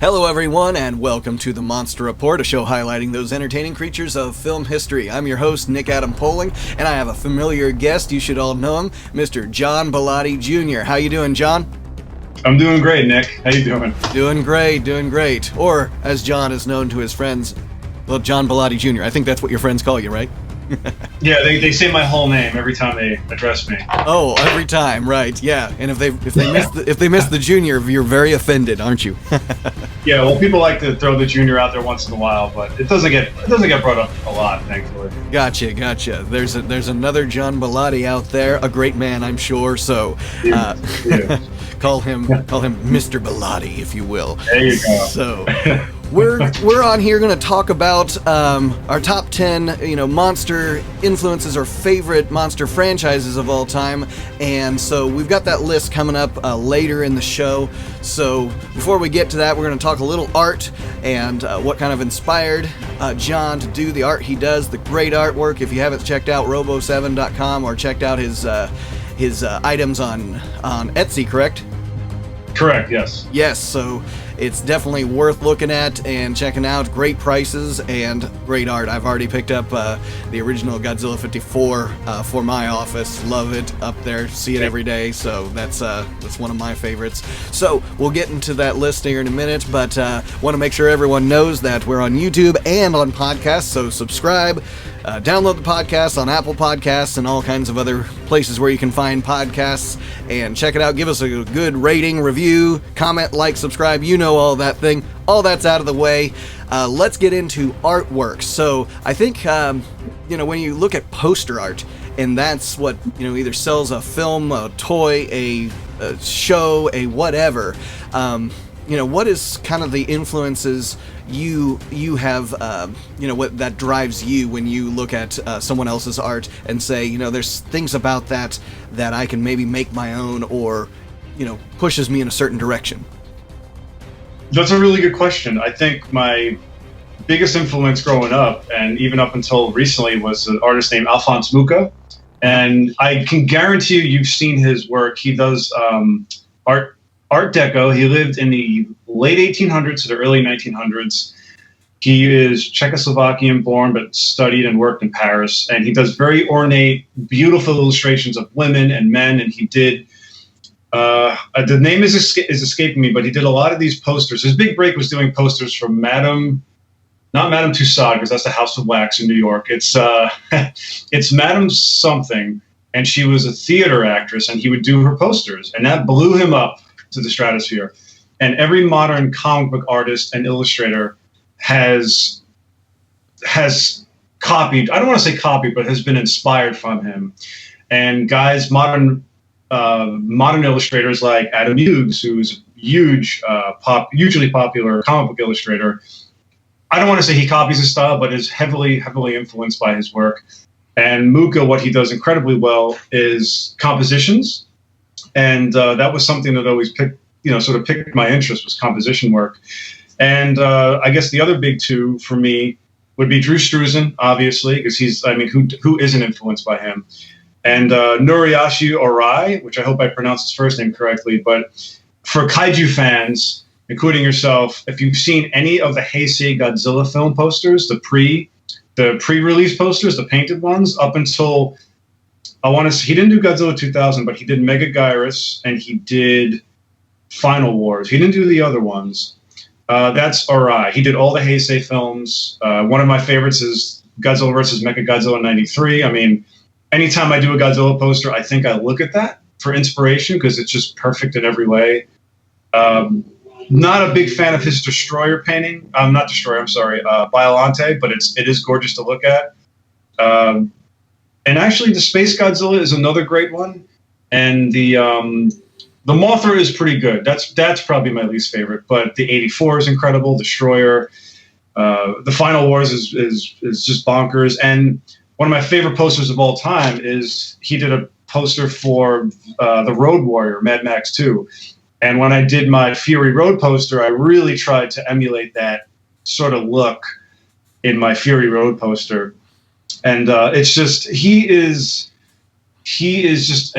Hello everyone, and welcome to the Monster Report, a show highlighting those entertaining creatures of film history. I'm your host, Nick Adam Poling, and I have a familiar guest. You should all know him, Mr. John Bellotti Jr. How you doing, John? I'm doing great, Nick. How you doing? Doing great. Or, as John is known to his friends, well, John Bellotti Jr. I think that's what your friends call you, right? Yeah, they say my whole name every time they address me. Oh, every time, right? Yeah, and if they miss the junior, you're very offended, aren't you? Yeah, well, people like to throw the junior out there once in a while, but it doesn't get brought up a lot, thankfully. Gotcha. There's another John Bellotti out there, a great man, I'm sure. So, Yeah. call him Mr. Bellotti, if you will. There you go. So. We're on here going to talk about our top 10, monster influences or favorite monster franchises of all time, and so we've got that list coming up later in the show. So before we get to that, we're going to talk a little art and what kind of inspired John to do the art he does, the great artwork. If you haven't checked out robo7.com or checked out his items on Etsy, correct? Correct, yes. Yes, so it's definitely worth looking at and checking out. Great prices and great art. I've already picked up the original Godzilla 54 for my office. Love it up there. See it every day. So that's one of my favorites. So we'll get into that list here in a minute, but want to make sure everyone knows that we're on YouTube and on podcasts. So subscribe. Download the podcast on Apple Podcasts and all kinds of other places where you can find podcasts, and check it out. Give us a good rating, review, comment, like, subscribe. You know all that thing. All that's out of the way. Let's get into artwork. So I think, when you look at poster art, and that's what, either sells a film, a toy, a show, a whatever, what is kind of the influences you have, what that drives you when you look at someone else's art and say, there's things about that I can maybe make my own, or, pushes me in a certain direction? That's a really good question. I think my biggest influence growing up, and even up until recently, was an artist named Alphonse Mucha. And I can guarantee you've seen his work. He does Art Deco. He lived in the late 1800s to the early 1900s. He is Czechoslovakian born, but studied and worked in Paris. And he does very ornate, beautiful illustrations of women and men. And he did, the name is escaping me, but he did a lot of these posters. His big break was doing posters for not Madame Tussauds, because that's the House of Wax in New York. It's Madame something. And she was a theater actress, and he would do her posters. And that blew him up to the stratosphere. And every modern comic book artist and illustrator has copied, I don't want to say copied, but has been inspired from him. And guys, modern illustrators like Adam Hughes, who's a hugely popular comic book illustrator, I don't want to say he copies his style, but is heavily influenced by his work. And Mucha, what he does incredibly well is compositions. And that was something that always picked my interest, was composition work. And I guess the other big two for me would be Drew Struzan, obviously, because who isn't influenced by him? And Noriyasu Orai, which I hope I pronounced his first name correctly. But for kaiju fans, including yourself, if you've seen any of the Heisei Godzilla film posters, the pre-release posters, the painted ones, up until, he didn't do Godzilla 2000, but he did Mega Gyarus and he did Final Wars. He didn't do the other ones. That's Orai. He did all the Heisei films. One of my favorites is Godzilla vs. Mechagodzilla 93. I mean, anytime I do a Godzilla poster, I think I look at that for inspiration, because it's just perfect in every way. Not a big fan of his Destroyer painting. Not Destroyer, I'm sorry, Biollante, but it is gorgeous to look at. And actually, the Space Godzilla is another great one. And the Mothra is pretty good. That's probably my least favorite. But the 84 is incredible. Destroyer, the Final Wars is just bonkers. And one of my favorite posters of all time is he did a poster for the Road Warrior, Mad Max 2. And when I did my Fury Road poster, I really tried to emulate that sort of look in my Fury Road poster. And it's just he is just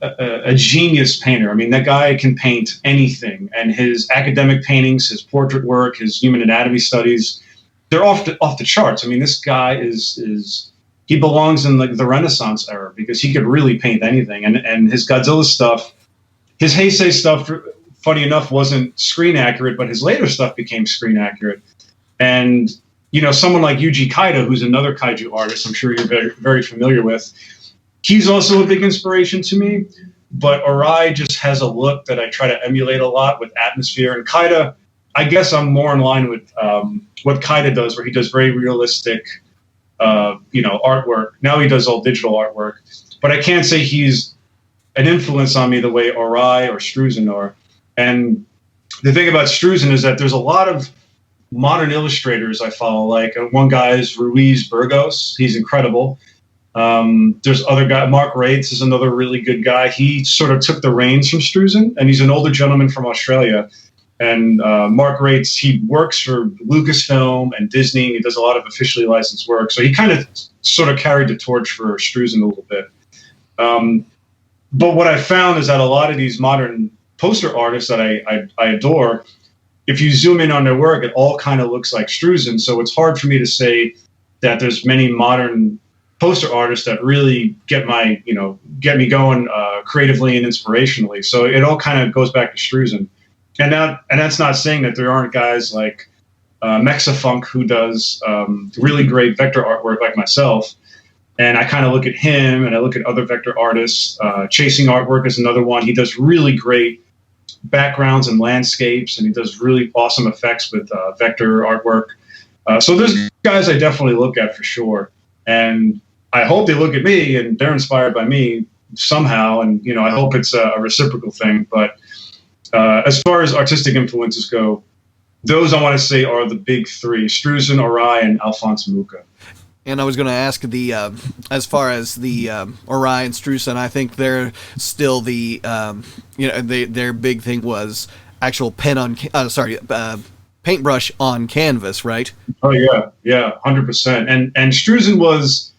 a genius painter. I mean, that guy can paint anything, and his academic paintings, his portrait work, his human anatomy studies, they're off the charts. I mean, this guy he belongs in like the Renaissance era because he could really paint anything. And his Godzilla stuff, his Heisei stuff, funny enough, wasn't screen accurate, but his later stuff became screen accurate. And someone like Yuji Kaida, who's another kaiju artist, I'm sure you're very, very familiar with. He's also a big inspiration to me, but Arai just has a look that I try to emulate a lot with atmosphere. And Kaida, I guess I'm more in line with what Kaida does, where he does very realistic, artwork. Now he does all digital artwork, but I can't say he's an influence on me the way Arai or Struzen are. And the thing about Struzen is that there's a lot of modern illustrators I follow. Like one guy is Ruiz Burgos. He's incredible. There's other guy, Mark Raitz is another really good guy. He sort of took the reins from Struzen, and he's an older gentleman from Australia. And Mark Raitz, he works for Lucasfilm and Disney. And he does a lot of officially licensed work. So he kind of sort of carried the torch for Struzen a little bit. But what I found is that a lot of these modern poster artists that I adore, if you zoom in on their work, it all kind of looks like Struzen. So it's hard for me to say that there's many modern poster artists that really get me going creatively and inspirationally. So it all kind of goes back to Struzen. And that's not saying that there aren't guys like Mexafunk, who does really great vector artwork like myself. And I kind of look at him and I look at other vector artists. Chasing Artwork is another one. He does really great backgrounds and landscapes, and he does really awesome effects with vector artwork. So there's guys I definitely look at for sure. And I hope they look at me and they're inspired by me somehow. And, I hope it's a reciprocal thing. But as far as artistic influences go, those I want to say are the big three: Struzen, Arai, and Alphonse Mucha. And I was going to ask as far as the Arai and Struzen, I think they're still the, their big thing was actual paintbrush on canvas, right? Oh yeah, 100%. And Struzen was,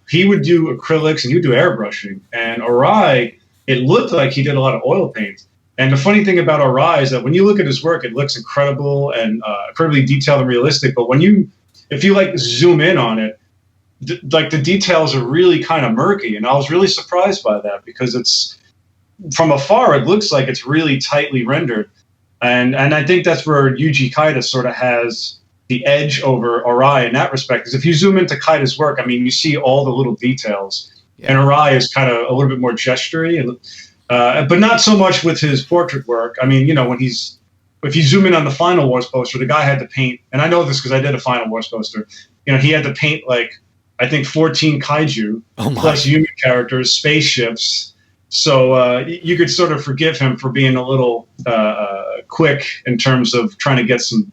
he would do acrylics and he would do airbrushing. And Arai, it looked like he did a lot of oil paint. And the funny thing about Arai is that when you look at his work, it looks incredible and incredibly detailed and realistic. But if you like zoom in on it, the details are really kind of murky. And I was really surprised by that because it's, from afar, it looks like it's really tightly rendered. And I think that's where Yuji Kaida sort of has the edge over Arai in that respect. Because if you zoom into Kaida's work, I mean, you see all the little details. Yeah. And Arai is kind of a little bit more gestury, but not so much with his portrait work. I mean, if you zoom in on the Final Wars poster, the guy had to paint, and I know this because I did a Final Wars poster, he had to paint I think 14 kaiju, plus human characters, spaceships. So you could sort of forgive him for being a little quick in terms of trying to get some,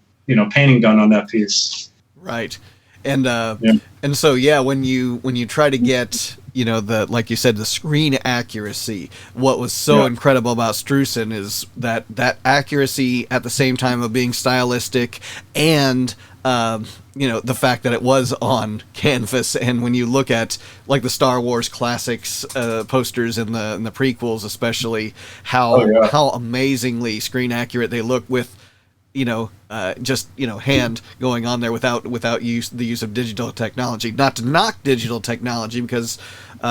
painting done on that piece. Right. And and so when you try to get like you said, the screen accuracy, what was so incredible about Struzen is that accuracy at the same time of being stylistic and the fact that it was on canvas. And when you look at like the Star Wars classics posters and the prequels, especially how amazingly screen accurate they look with hand going on there without the use of digital technology. Not to knock digital technology, because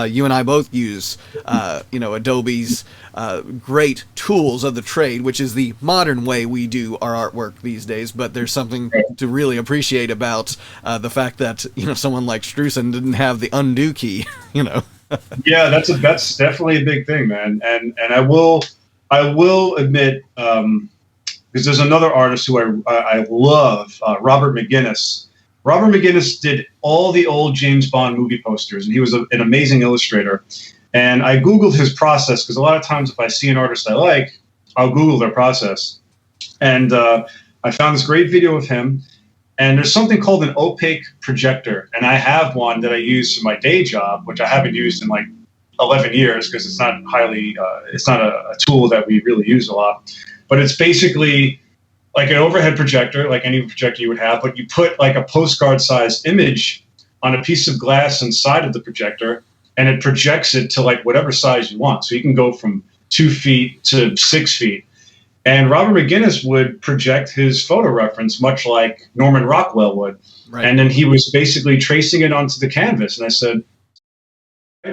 you and I both use Adobe's great tools of the trade, which is the modern way we do our artwork these days. But there's something to really appreciate about the fact that someone like Struzen didn't have the undo key. Yeah, that's definitely a big thing, man. And I will admit. Because there's another artist who I love, Robert McGinnis. Robert McGinnis did all the old James Bond movie posters, and he was an amazing illustrator. And I Googled his process, because a lot of times if I see an artist I like, I'll Google their process. And I found this great video of him. And there's something called an opaque projector. And I have one that I use for my day job, which I haven't used in like 11 years, because it's not a tool that we really use a lot. But it's basically like an overhead projector, like any projector you would have, but you put like a postcard-sized image on a piece of glass inside of the projector, and it projects it to like whatever size you want. So you can go from 2 feet to 6 feet. And Robert McGinnis would project his photo reference much like Norman Rockwell would. Right. And then he was basically tracing it onto the canvas. And I said,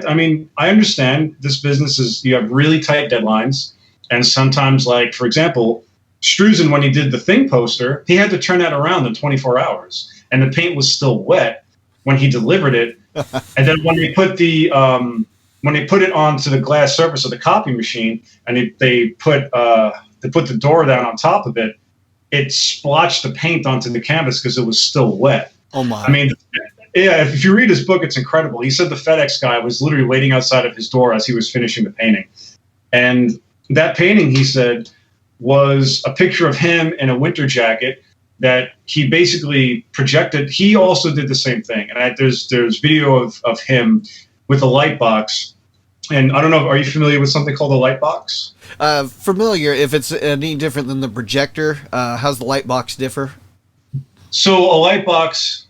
I mean, I understand this business is, you have really tight deadlines. And sometimes, like, for example, Struzan, when he did the Thing poster, he had to turn that around in 24 hours. And the paint was still wet when he delivered it. And then when they put the when they put it onto the glass surface of the copy machine, and they put the door down on top of it, it splotched the paint onto the canvas because it was still wet. Oh my! I mean, yeah. If you read his book, it's incredible. He said the FedEx guy was literally waiting outside of his door as he was finishing the painting, and that painting, he said, was a picture of him in a winter jacket that he basically projected. He also did the same thing, and there's video of him with a light box. And I don't know, are you familiar with something called a light box? Familiar. If it's any different than the projector, how's the light box differ? So a light box,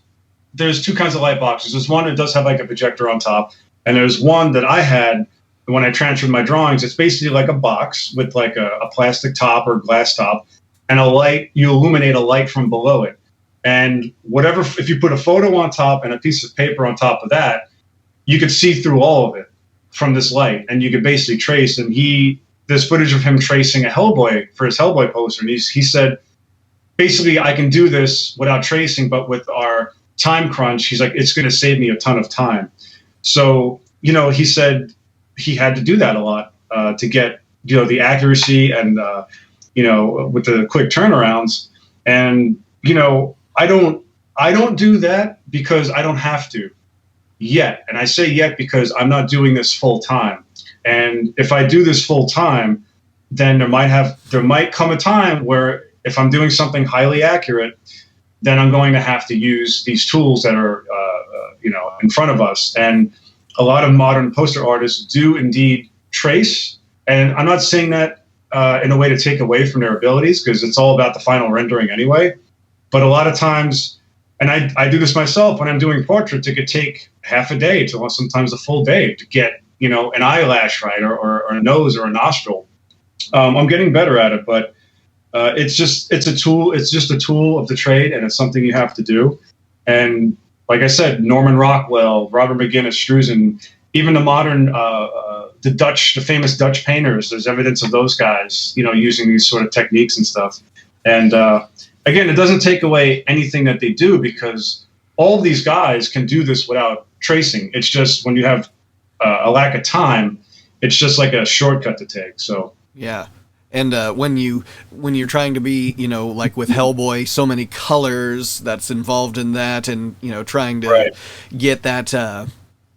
there's two kinds of light boxes. There's one that does have like a projector on top, and there's one that I had when I transferred my drawings. It's basically like a box with like a plastic top or glass top, and a light, you illuminate a light from below it. And whatever, if you put a photo on top and a piece of paper on top of that, you could see through all of it from this light, and you could basically trace. And there's footage of him tracing a Hellboy for his Hellboy poster, and he said, basically, I can do this without tracing, but with our time crunch, he's like, it's going to save me a ton of time. So, he said he had to do that a lot to get, the accuracy and, with the quick turnarounds. And, I don't do that because I don't have to yet. And I say yet because I'm not doing this full time. And if I do this full time, then there might come a time where if I'm doing something highly accurate, then I'm going to have to use these tools that are, in front of us. And a lot of modern poster artists do indeed trace. And I'm not saying that in a way to take away from their abilities, because it's all about the final rendering anyway. But a lot of times, and I do this myself when I'm doing portraits, it could take half a day to sometimes a full day to get, an eyelash right or a nose or a nostril. I'm getting better at it, but it's just a tool. It's just a tool of the trade, and it's something you have to do. And like I said, Norman Rockwell, Robert McGinnis, Struzan, even the modern, the famous Dutch painters, there's evidence of those guys, using these sort of techniques and stuff. And again, it doesn't take away anything that they do, because all of these guys can do this without tracing. It's just when you have a lack of time, it's just like a shortcut to take. So yeah. And when you're trying to be, like with Hellboy, so many colors that's involved in that, and trying to get that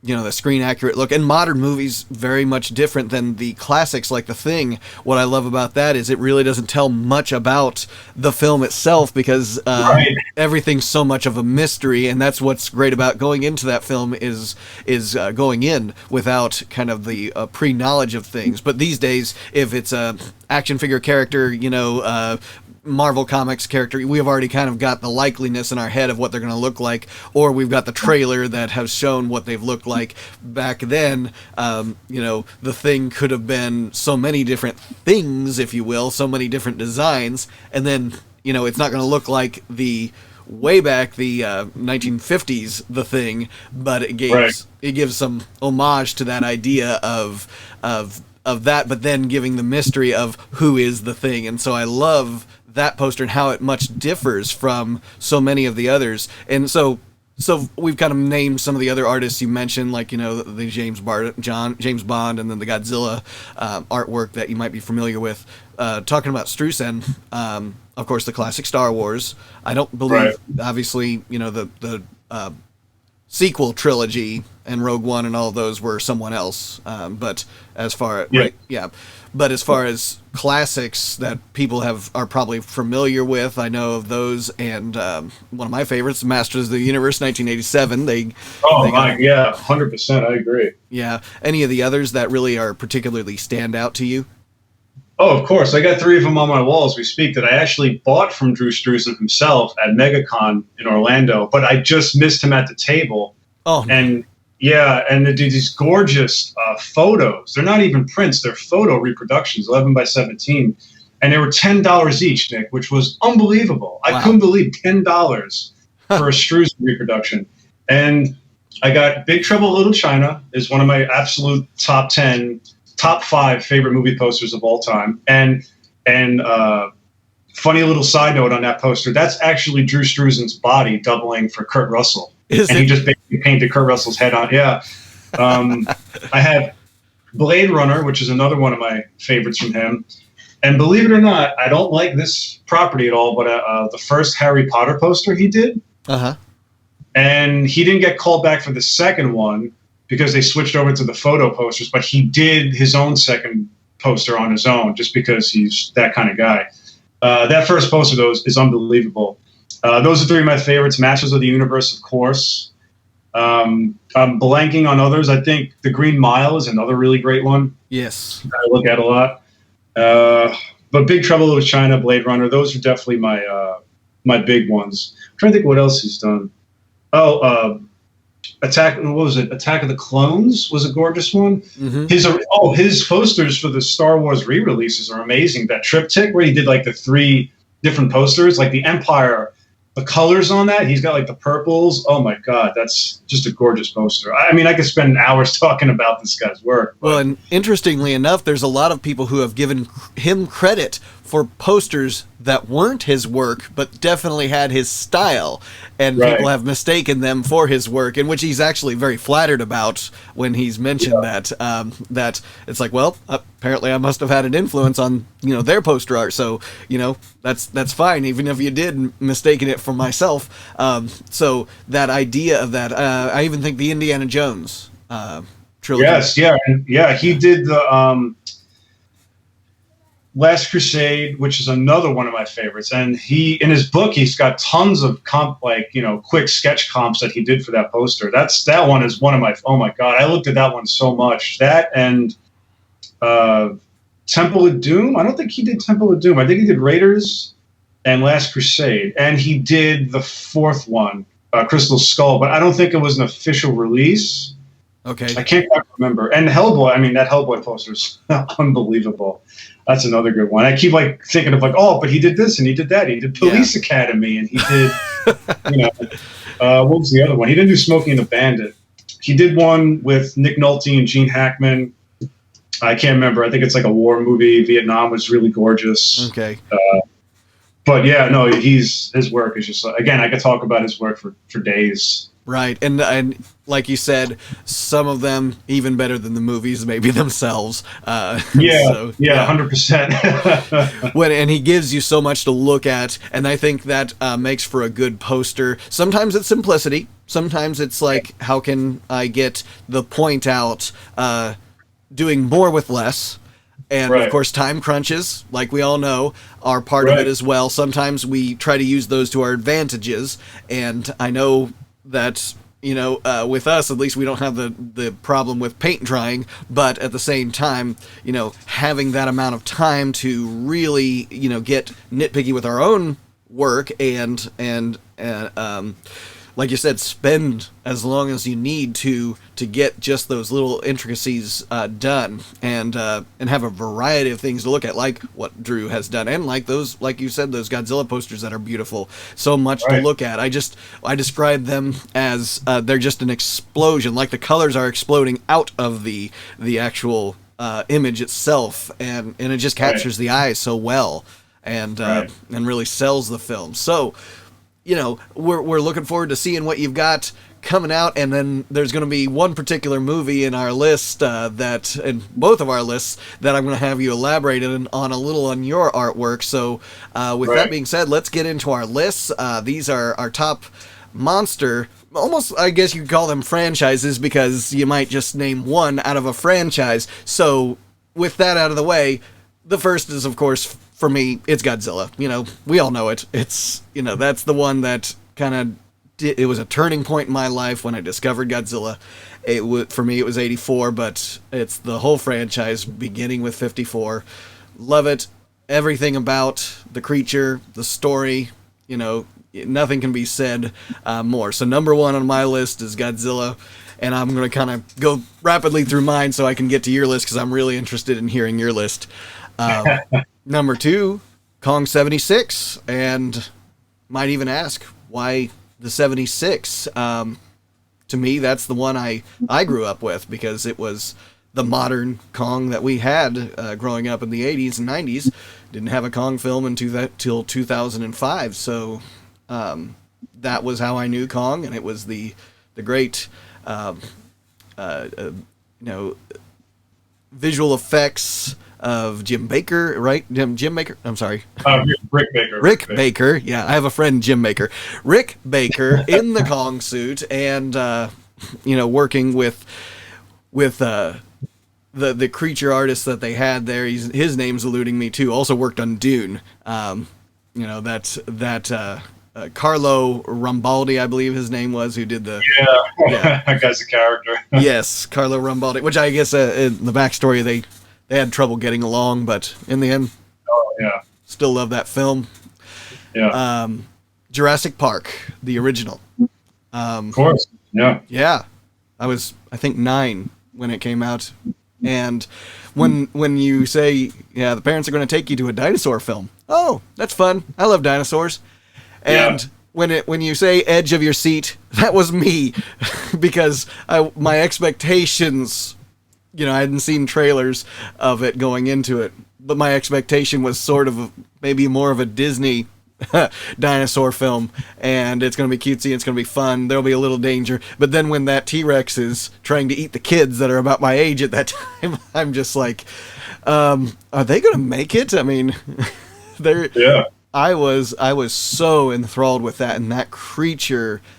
the screen accurate look. And modern movies very much different than the classics like The Thing. What I love about that is it really doesn't tell much about the film itself, because everything's so much of a mystery, and that's what's great about going into that film is going in without kind of the pre-knowledge of things. But these days, if it's a action figure character, Marvel Comics character, we have already kind of got the likeliness in our head of what they're going to look like, or we've got the trailer that has shown what they've looked like. Back then, The Thing could have been so many different things, if you will, so many different designs, and then, it's not going to look like the way back, the 1950s The Thing, but it gives some homage to that idea of that, but then giving the mystery of who is the Thing. And so I love that poster and how it much differs from so many of the others. And so we've kind of named some of the other artists you mentioned, like, the James Bond, and then the Godzilla artwork that you might be familiar with. Talking about Struzan, of course, the classic Star Wars. I don't believe, obviously, the sequel trilogy and Rogue One and all of those were someone else. But as far But as far as classics that people are probably familiar with, I know of those, and one of my favorites, Masters of the Universe, 1987. 100%, I agree. Yeah. Any of the others that really are particularly stand out to you? Oh, of course. I got 3 of them on my wall as we speak that I actually bought from Drew Struzan himself at MegaCon in Orlando, but I just missed him at the table. Oh, no. And Yeah, and they do these gorgeous photos. They're not even prints; they're photo reproductions, 11 by 17, and they were $10 each, Nick, which was unbelievable. Wow. I couldn't believe $10 for a Struzan reproduction. And I got Big Trouble in Little China is one of my absolute top 5 favorite movie posters of all time. And funny little side note on that poster, that's actually Drew Struzan's body doubling for Kurt Russell. He just basically painted Kurt Russell's head on. Yeah. I have Blade Runner, which is another one of my favorites from him. And believe it or not, I don't like this property at all, but the first Harry Potter poster he did. Uh-huh. And he didn't get called back for the second one because they switched over to the photo posters, but he did his own second poster on his own just because he's that kind of guy. That first poster, though, is unbelievable. Those are 3 of my favorites. Masters of the Universe, of course. I'm blanking on others. I think The Green Mile is another really great one. Yes. I look at a lot. But Big Trouble in Little China, Blade Runner, those are definitely my big ones. I'm trying to think what else he's done. Attack of the Clones was a gorgeous one. Mm-hmm. His posters for the Star Wars re-releases are amazing. That triptych where he did like the 3 different posters, like the Empire, the colors on that, he's got like the purples. Oh my God, that's just a gorgeous poster. I mean, I could spend hours talking about this guy's work. Well, and interestingly enough, there's a lot of people who have given him credit for posters that weren't his work, but definitely had his style. And people have mistaken them for his work, in which he's actually very flattered about when he's mentioned that it's like, well, apparently I must have had an influence on, their poster art. So, that's fine, even if you did mistaken it for myself. So that idea of that, I even think the Indiana Jones trilogy. Yes, yeah. He did the Last Crusade, which is another one of my favorites. And in his book, he's got tons of quick sketch comps that he did for that poster. That one is one of my, oh my God, I looked at that one so much. That and Temple of Doom. I don't think he did Temple of Doom. I think he did Raiders and Last Crusade. And he did the 4th one, Crystal Skull, but I don't think it was an official release. Okay. I can't quite remember. And Hellboy, that Hellboy poster is unbelievable. That's another good one. I keep thinking of but he did this and he did that. He did Police Academy and he did, what was the other one? He didn't do Smokey and the Bandit. He did one with Nick Nolte and Gene Hackman. I can't remember. I think it's like a war movie. Vietnam was really gorgeous. Okay. But yeah, no, his work is just, again, I could talk about his work for days. Right, and like you said, some of them even better than the movies, maybe themselves. 100%. And he gives you so much to look at, and I think that makes for a good poster. Sometimes it's simplicity. Sometimes it's like, how can I get the point out, doing more with less. And of course, time crunches, like we all know, are part of it as well. Sometimes we try to use those to our advantages, and I know that with us at least we don't have the problem with paint drying, but at the same time, having that amount of time to really get nitpicky with our own work and like you said, spend as long as you need to get just those little intricacies done, and have a variety of things to look at, like what Drew has done, and like you said, those Godzilla posters that are beautiful. So much to look at. I describe them as they're just an explosion, like the colors are exploding out of the actual image itself, and it just captures the eye so well, and really sells the film. So, we're looking forward to seeing what you've got coming out, and then there's going to be one particular movie in our list in both of our lists that I'm going to have you elaborate on a little on your artwork. So with that being said, let's get into our lists. These are our top monster, almost I guess you could call them franchises, because you might just name one out of a franchise. So with that out of the way, the first is, of course, for me, it's Godzilla. We all know it. It's, that's the one that kind of it was a turning point in my life when I discovered Godzilla. For me, it was 84, but it's the whole franchise beginning with 54. Love it. Everything about the creature, the story, nothing can be said more. So number one on my list is Godzilla. and I'm going to kind of go rapidly through mine so I can get to your list because I'm really interested in hearing your list. Number 2, Kong 76, and might even ask why the 76. To me, that's the one I grew up with because it was the modern Kong that we had growing up in the 80s and 90s. Didn't have a Kong film until 2005, so that was how I knew Kong, and it was the great, visual effects of Jim Baker, right? Jim Baker? I'm sorry. Rick Baker. Rick Baker. Yeah, I have a friend, Jim Baker. Rick Baker in the Kong suit and, working with the creature artist that they had there. His name's eluding me, too. Also worked on Dune. Carlo Rambaldi, I believe his name was, who did the... Yeah. That guy's a character. Yes, Carlo Rambaldi, which I guess in the backstory, they had trouble getting along, but in the end, still love that film. Yeah. Jurassic Park, the original. Of course. Yeah. Yeah. I was, I think, 9 when it came out. And when you say, the parents are going to take you to a dinosaur film. Oh, that's fun. I love dinosaurs. And when you say edge of your seat, that was me because my expectations, I hadn't seen trailers of it going into it, but my expectation was sort of maybe more of a Disney dinosaur film, and it's going to be cutesy, it's going to be fun, there'll be a little danger, but then when that T-Rex is trying to eat the kids that are about my age at that time, I'm just like, are they going to make it? I mean, I was so enthralled with that, and that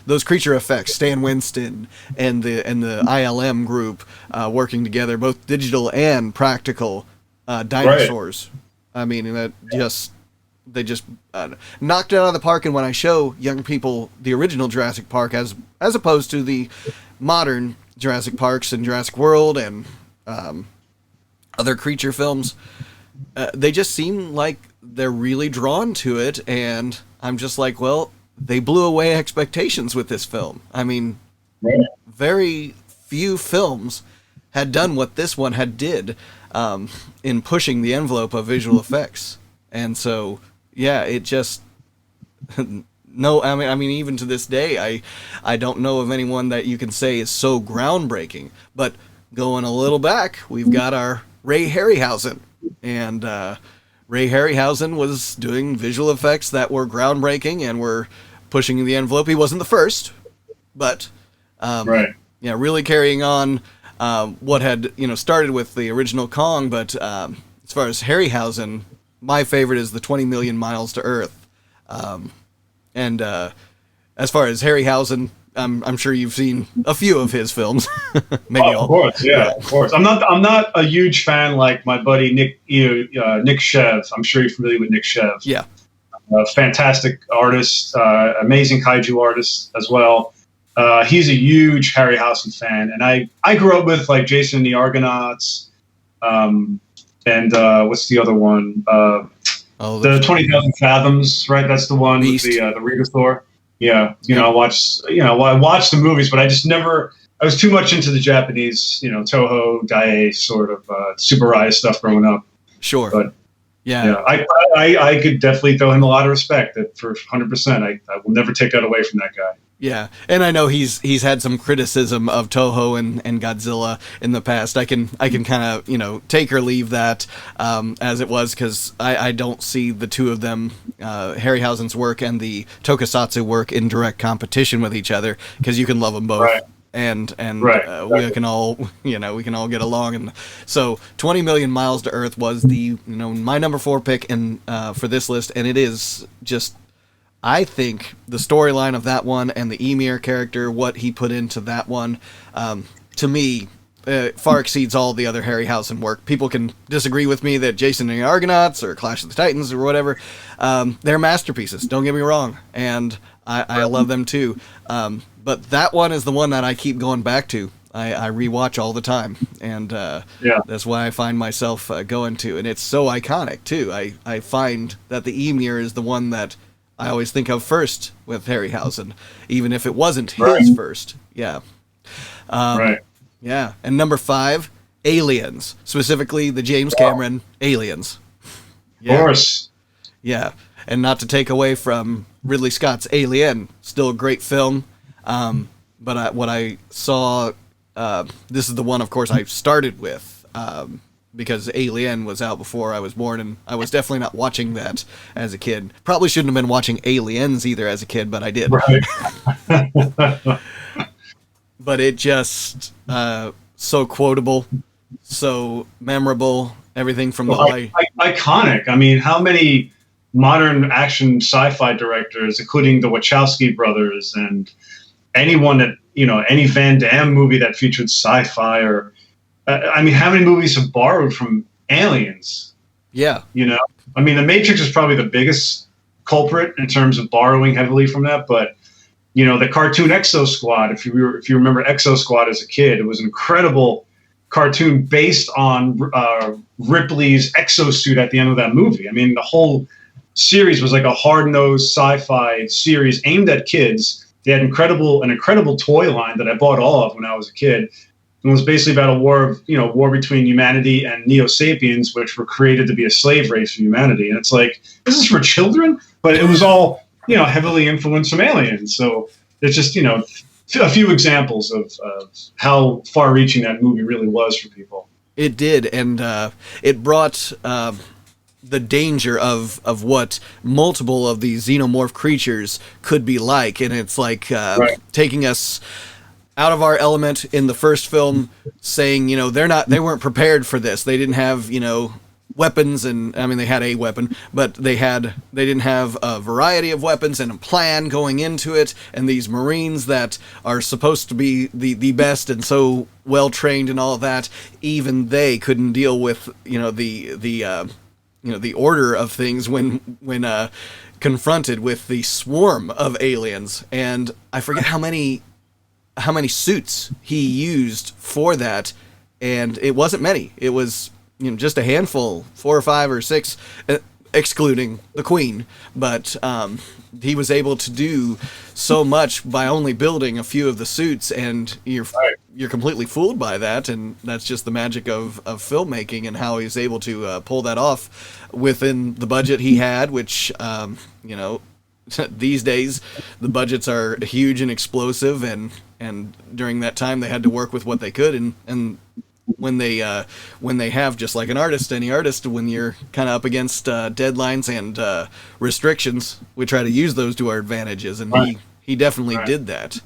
those creature effects, Stan Winston and the ILM group working together, both digital and practical dinosaurs. Right. I mean, they just knocked it out of the park. And when I show young people the original Jurassic Park as opposed to the modern Jurassic Parks and Jurassic World and other creature films, they just seem like they're really drawn to it, and I'm just like, well, they blew away expectations with this film. I mean, very few films had done what this one had did in pushing the envelope of visual effects. And so, it just... No, I mean, even to this day, I don't know of anyone that you can say is so groundbreaking. But going a little back, we've got our Ray Harryhausen, and Ray Harryhausen was doing visual effects that were groundbreaking and were pushing the envelope. He wasn't the first, but really carrying on what had started with the original Kong. But as far as Harryhausen, my favorite is the 20 Million Miles to Earth. And as far as Harryhausen, I'm sure you've seen a few of his films. Maybe all. Of course, of course. I'm not a huge fan like my buddy Nick Shev. I'm sure you're familiar with Nick Shev. Yeah, fantastic artist, amazing kaiju artist as well. He's a huge Harryhausen fan, and I grew up with like Jason and the Argonauts, and what's the other one? The 20,000 Fathoms, right? That's the one Beast. With the Regosaur. Yeah, I watched the movies, but I just never. I was too much into the Japanese, Toho, Daiei sort of Super Rai stuff growing up. Sure, but I could definitely throw him a lot of respect for 100%. I will never take that away from that guy. Yeah, and I know he's had some criticism of Toho and Godzilla in the past. I can kind of take or leave that as it was, because I don't see the two of them, Harryhausen's work and the tokusatsu work, in direct competition with each other, because you can love them both. Right. And we can all get along. And so 20 Million Miles to Earth was the my number 4 pick for this list, and it is just, I think the storyline of that one and the Emir character, what he put into that one, to me, far exceeds all the other Harryhausen work. People can disagree with me that Jason and the Argonauts or Clash of the Titans or whatever, they're masterpieces, don't get me wrong, and I love them too. But that one is the one that I keep going back to. I rewatch all the time, and that's why I find myself going to, and it's so iconic too. I find that the Emir is the one that I always think of first with Harryhausen, even if it wasn't his first. Yeah. Right. Yeah. And number 5, Aliens, specifically the James Cameron Aliens. Yeah. Of course. Yeah. And not to take away from Ridley Scott's Alien, still a great film. But what I saw, this is the one, of course, I started with, because Alien was out before I was born, and I was definitely not watching that as a kid. Probably shouldn't have been watching Aliens either as a kid, but I did. Right. But it just, so quotable, so memorable, everything from the light. Iconic. I mean, how many modern action sci-fi directors, including the Wachowski brothers and anyone that, any Van Damme movie that featured sci-fi, or I mean, how many movies have borrowed from Aliens? Yeah. I mean, The Matrix is probably the biggest culprit in terms of borrowing heavily from that, but the cartoon Exo Squad, if you remember Exo Squad as a kid, it was an incredible cartoon based on Ripley's exosuit at the end of that movie. I mean, the whole series was like a hard-nosed sci-fi series aimed at kids. They had an incredible toy line that I bought all of when I was a kid. It was basically about a war between humanity and Neo-Sapiens, which were created to be a slave race for humanity. And it's like, this is for children? But it was all, heavily influenced from Aliens. So it's just, a few examples of how far-reaching that movie really was for people. It did, and it brought the danger of what multiple of these xenomorph creatures could be like, and it's like taking us out of our element in the first film, saying, they weren't prepared for this. They didn't have, weapons, and I mean, they had a weapon, but they didn't have a variety of weapons and a plan going into it. And these Marines that are supposed to be the best and so well trained and all of that, even they couldn't deal with, the order of things when confronted with the swarm of aliens. And I forget how many suits he used for that, and it wasn't many. It was just a handful, 4 or 5 or 6, excluding the Queen. But he was able to do so much by only building a few of the suits, and you're completely fooled by that. And that's just the magic of filmmaking and how he's able to pull that off within the budget he had, which these days the budgets are huge and explosive, and during that time they had to work with what they could, and when they have, just like any artist, when you're kind of up against deadlines and restrictions, we try to use those to our advantages, and he definitely did that.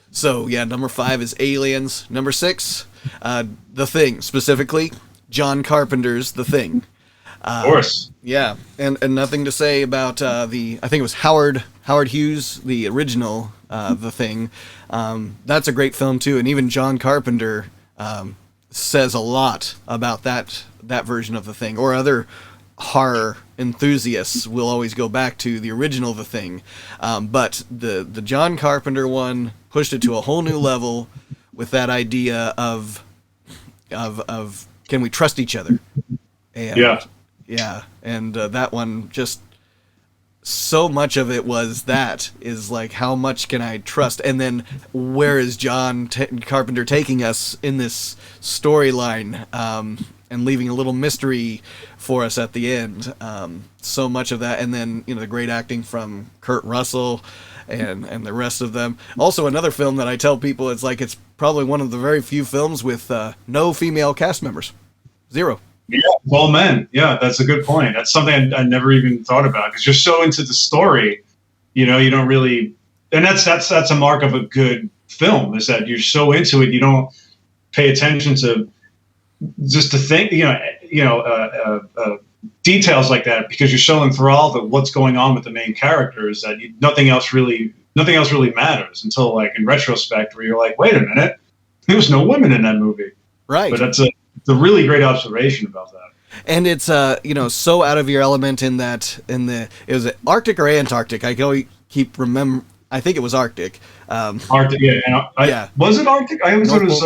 So yeah, number 5 is Aliens. Number 6, The Thing, specifically John Carpenter's The Thing. Of course. Yeah, and nothing to say about I think it was Howard Hughes, the original The Thing. That's a great film too, and even John Carpenter says a lot about that version of The Thing, or other horror enthusiasts will always go back to the original The Thing. But the John Carpenter one pushed it to a whole new level with that idea of can we trust each other? And and that one, just so much of it is like, how much can I trust? And then where is John Carpenter taking us in this storyline, and leaving a little mystery for us at the end. So much of that, and then the great acting from Kurt Russell and the rest of them. Also, another film that I tell people, it's probably one of the very few films with no female cast members. 0. Yeah, well, men. Yeah, that's a good point. That's something I never even thought about, because you're so into the story, you don't really, and that's a mark of a good film, is that you're so into it, you don't pay attention to just the thing, details like that, because you're so enthralled with what's going on with the main characters that nothing else really matters until, like, in retrospect, where you're like, wait a minute, there was no women in that movie. Right. But that's a really great observation about that. And it's so out of your element in that it was Arctic or Antarctic. I keep remember. I think it was Arctic. Arctic, yeah. Yeah. Was it Arctic? I always thought it was.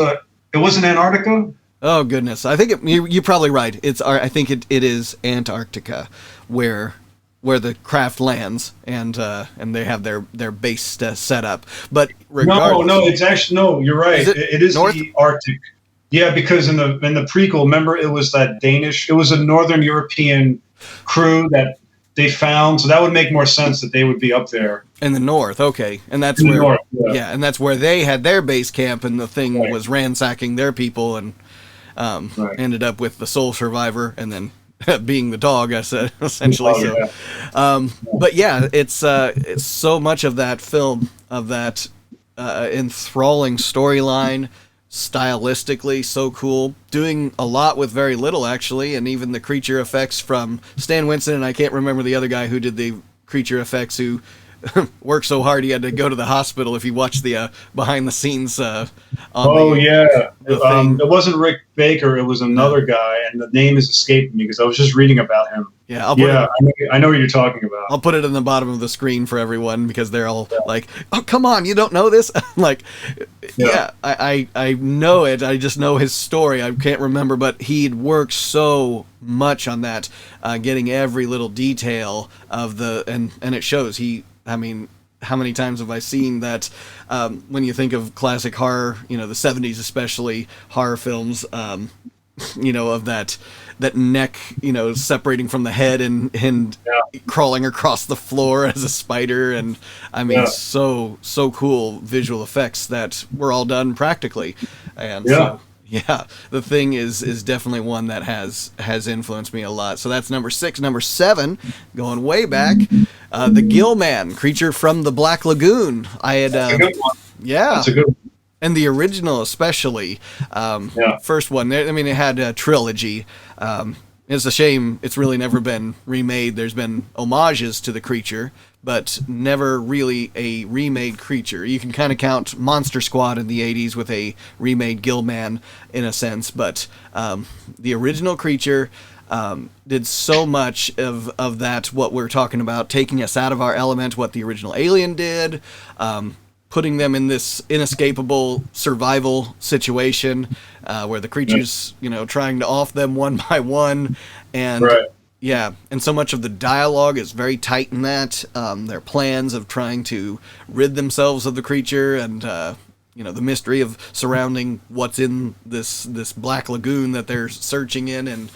It wasn't Antarctica. Oh goodness! I think you're probably right. I think it is Antarctica, where where the craft lands, and they have their base set up. But regardless, no, it's actually no. You're right. It is north? the Arctic. Yeah, because in the prequel, remember it was that Danish. It was a Northern European crew that they found, so that would make more sense that they would be up there in the north. Okay, and that's in where the north, yeah. and that's where they had their base camp, and the thing Right. was ransacking their people, and Right. ended up with the sole survivor, and then being the dog, I said, essentially. Oh, So, yeah. but yeah, it's so much of that film, of that enthralling storyline, stylistically so cool, doing a lot with very little, actually, and even the creature effects from Stan Winston, and I can't remember the other guy who did the creature effects, who worked so hard he had to go to the hospital. If you watch the behind the scenes it wasn't Rick Baker, it was another guy, and the name is escaping me because I was just reading about him. Yeah, I know what you're talking about. I'll put it in the bottom of the screen for everyone, because they're all like, "Oh, come on, you don't know this?" Like, I know it. I just know his story. I can't remember, but he'd worked so much on that, getting every little detail of the and it shows. I mean, how many times have I seen that? When you think of classic horror, the 70s especially, horror films, of that neck, separating from the head and crawling across the floor as a spider, and I mean, so cool visual effects that were all done practically, and so. Yeah, The Thing is definitely one that has influenced me a lot. So that's number 6. Number 7, going way back, the Gill Man, Creature from the Black Lagoon. I had That's a good one. Yeah, That's a good one. And the original especially. First one. I mean, it had a trilogy. It's a shame it's really never been remade. There's been homages to the creature, but never really a remade creature. You can kind of count Monster Squad in the 80s with a remade Gillman in a sense, but the original creature did so much of that, what we're talking about, taking us out of our element, what the original Alien did, putting them in this inescapable survival situation where the creature's, trying to off them one by one. And and so much of the dialogue is very tight in that. Their plans of trying to rid themselves of the creature, and the mystery of surrounding what's in this black lagoon that they're searching in, and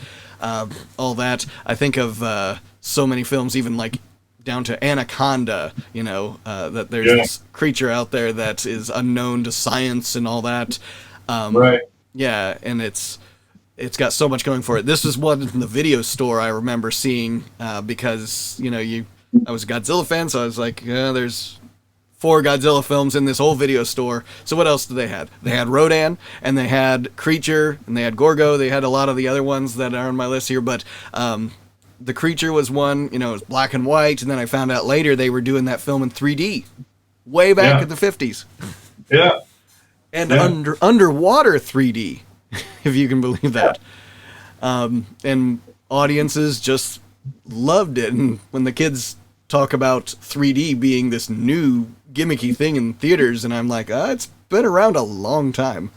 all that. I think of so many films, even like down to Anaconda, that there's this creature out there that is unknown to science and all that. Yeah, and it's got so much going for it. This is one in the video store I remember seeing, because, I was a Godzilla fan, so I was like, there's 4 Godzilla films in this whole video store. So what else did they have? They had Rodan, and they had Creature, and they had Gorgo. They had a lot of the other ones that are on my list here, but the Creature was one, it was black and white, and then I found out later they were doing that film in 3D, way back in the 50s. Yeah. And underwater 3D, if you can believe that. And audiences just loved it. And when the kids talk about 3D being this new gimmicky thing in theaters, and I'm like, it's been around a long time.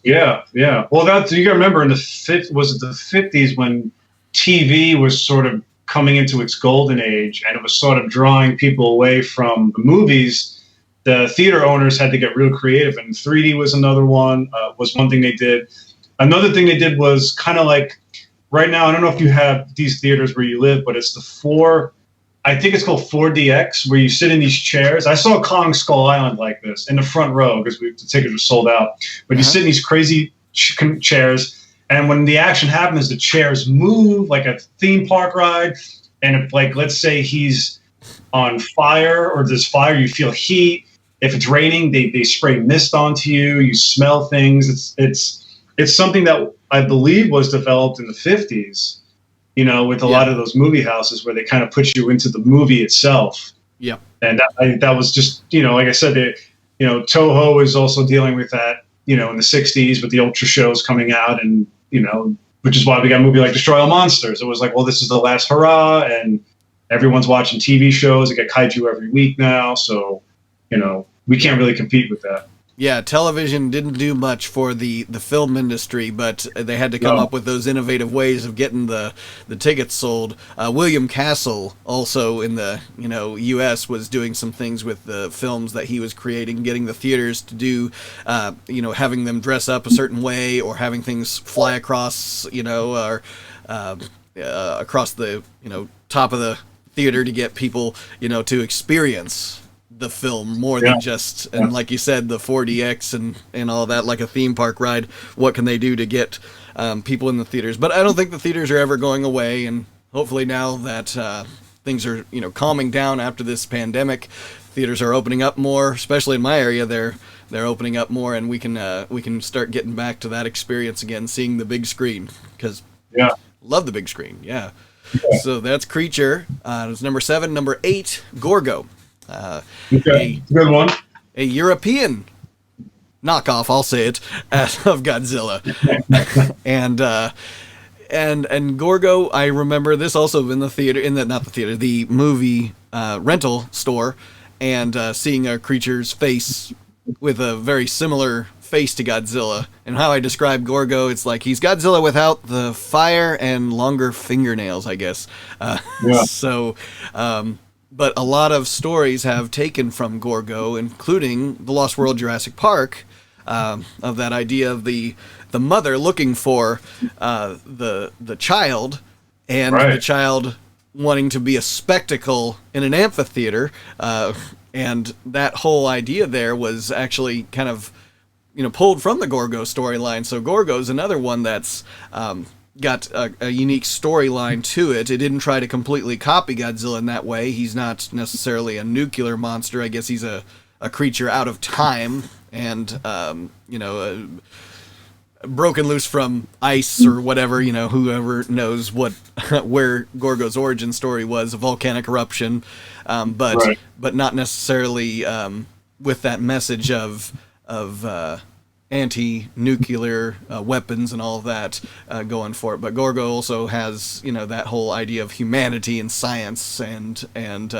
Yeah. Well, you gotta remember, in the 50s when TV was sort of coming into its golden age, and it was sort of drawing people away from the movies. The theater owners had to get real creative, and 3D was another one. Was one thing they did. Another thing they did was kind of like, right now, I don't know if you have these theaters where you live, but it's I think it's called 4DX, where you sit in these chairs. I saw Kong Skull Island like this in the front row because the tickets were sold out. But you sit in these crazy chairs, and when the action happens, the chairs move like a theme park ride. And if, like, let's say he's on fire, or there's fire, you feel heat. If it's raining, they spray mist onto you. You smell things. It's something that I believe was developed in the 50s, with a lot of those movie houses where they kind of put you into the movie itself. Yeah. And that was just, like I said, Toho is also dealing with that, in the 60s with the Ultra shows coming out, and, which is why we got a movie like Destroy All Monsters. It was like, well, this is the last hurrah, and everyone's watching TV shows. They get kaiju every week now, so, we can't really compete with that. Yeah, television didn't do much for the film industry, but they had to come up with those innovative ways of getting the tickets sold. William Castle, also in the U.S., was doing some things with the films that he was creating, getting the theaters to do, having them dress up a certain way, or having things fly across, or across the top of the theater to get people to experience the film more than just, and like you said, the 4DX and all that, like a theme park ride. What can they do to get people in the theaters? But I don't think the theaters are ever going away, and hopefully now that things are calming down after this pandemic, theaters are opening up more, especially in my area. They're opening up more, and we can start getting back to that experience again, seeing the big screen, because love the big screen. So that's Creature. It was number 7. Number 8, Gorgo. Good one. A European knockoff, I'll say it, of Godzilla. and Gorgo, I remember this also in the theater, the movie rental store, and seeing a creature's face with a very similar face to Godzilla. And how I describe Gorgo, it's like he's Godzilla without the fire and longer fingernails, I guess. So, but a lot of stories have taken from Gorgo, including The Lost World Jurassic Park, of that idea of the mother looking for the child, and the child wanting to be a spectacle in an amphitheater, and that whole idea there was actually kind of pulled from the Gorgo storyline. So Gorgo's another one that's got a unique storyline to it. It didn't try to completely copy Godzilla in that way. He's not necessarily a nuclear monster. I guess he's a creature out of time, and broken loose from ice or whatever. Whoever knows where Gorgo's origin story was, a volcanic eruption, but not necessarily with that message of anti-nuclear weapons and all of that going for it. But Gorgo also has that whole idea of humanity and science and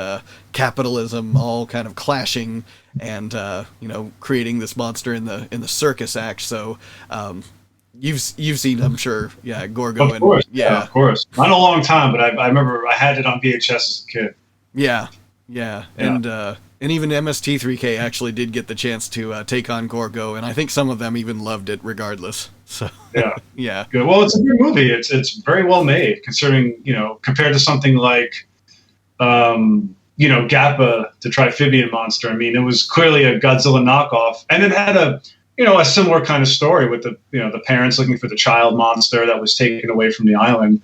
capitalism all kind of clashing, and creating this monster in the circus act. So you've seen, I'm sure, Gorgo. Of course, of course. Not a long time, but I remember I had it on VHS as a kid. Yeah. And even MST3K actually did get the chance to take on Gorgo, and I think some of them even loved it regardless. So yeah. Good. Well, it's a good movie. It's very well made, considering compared to something like Gappa, the Triphibian monster. I mean, it was clearly a Godzilla knockoff, and it had a similar kind of story with the parents looking for the child monster that was taken away from the island.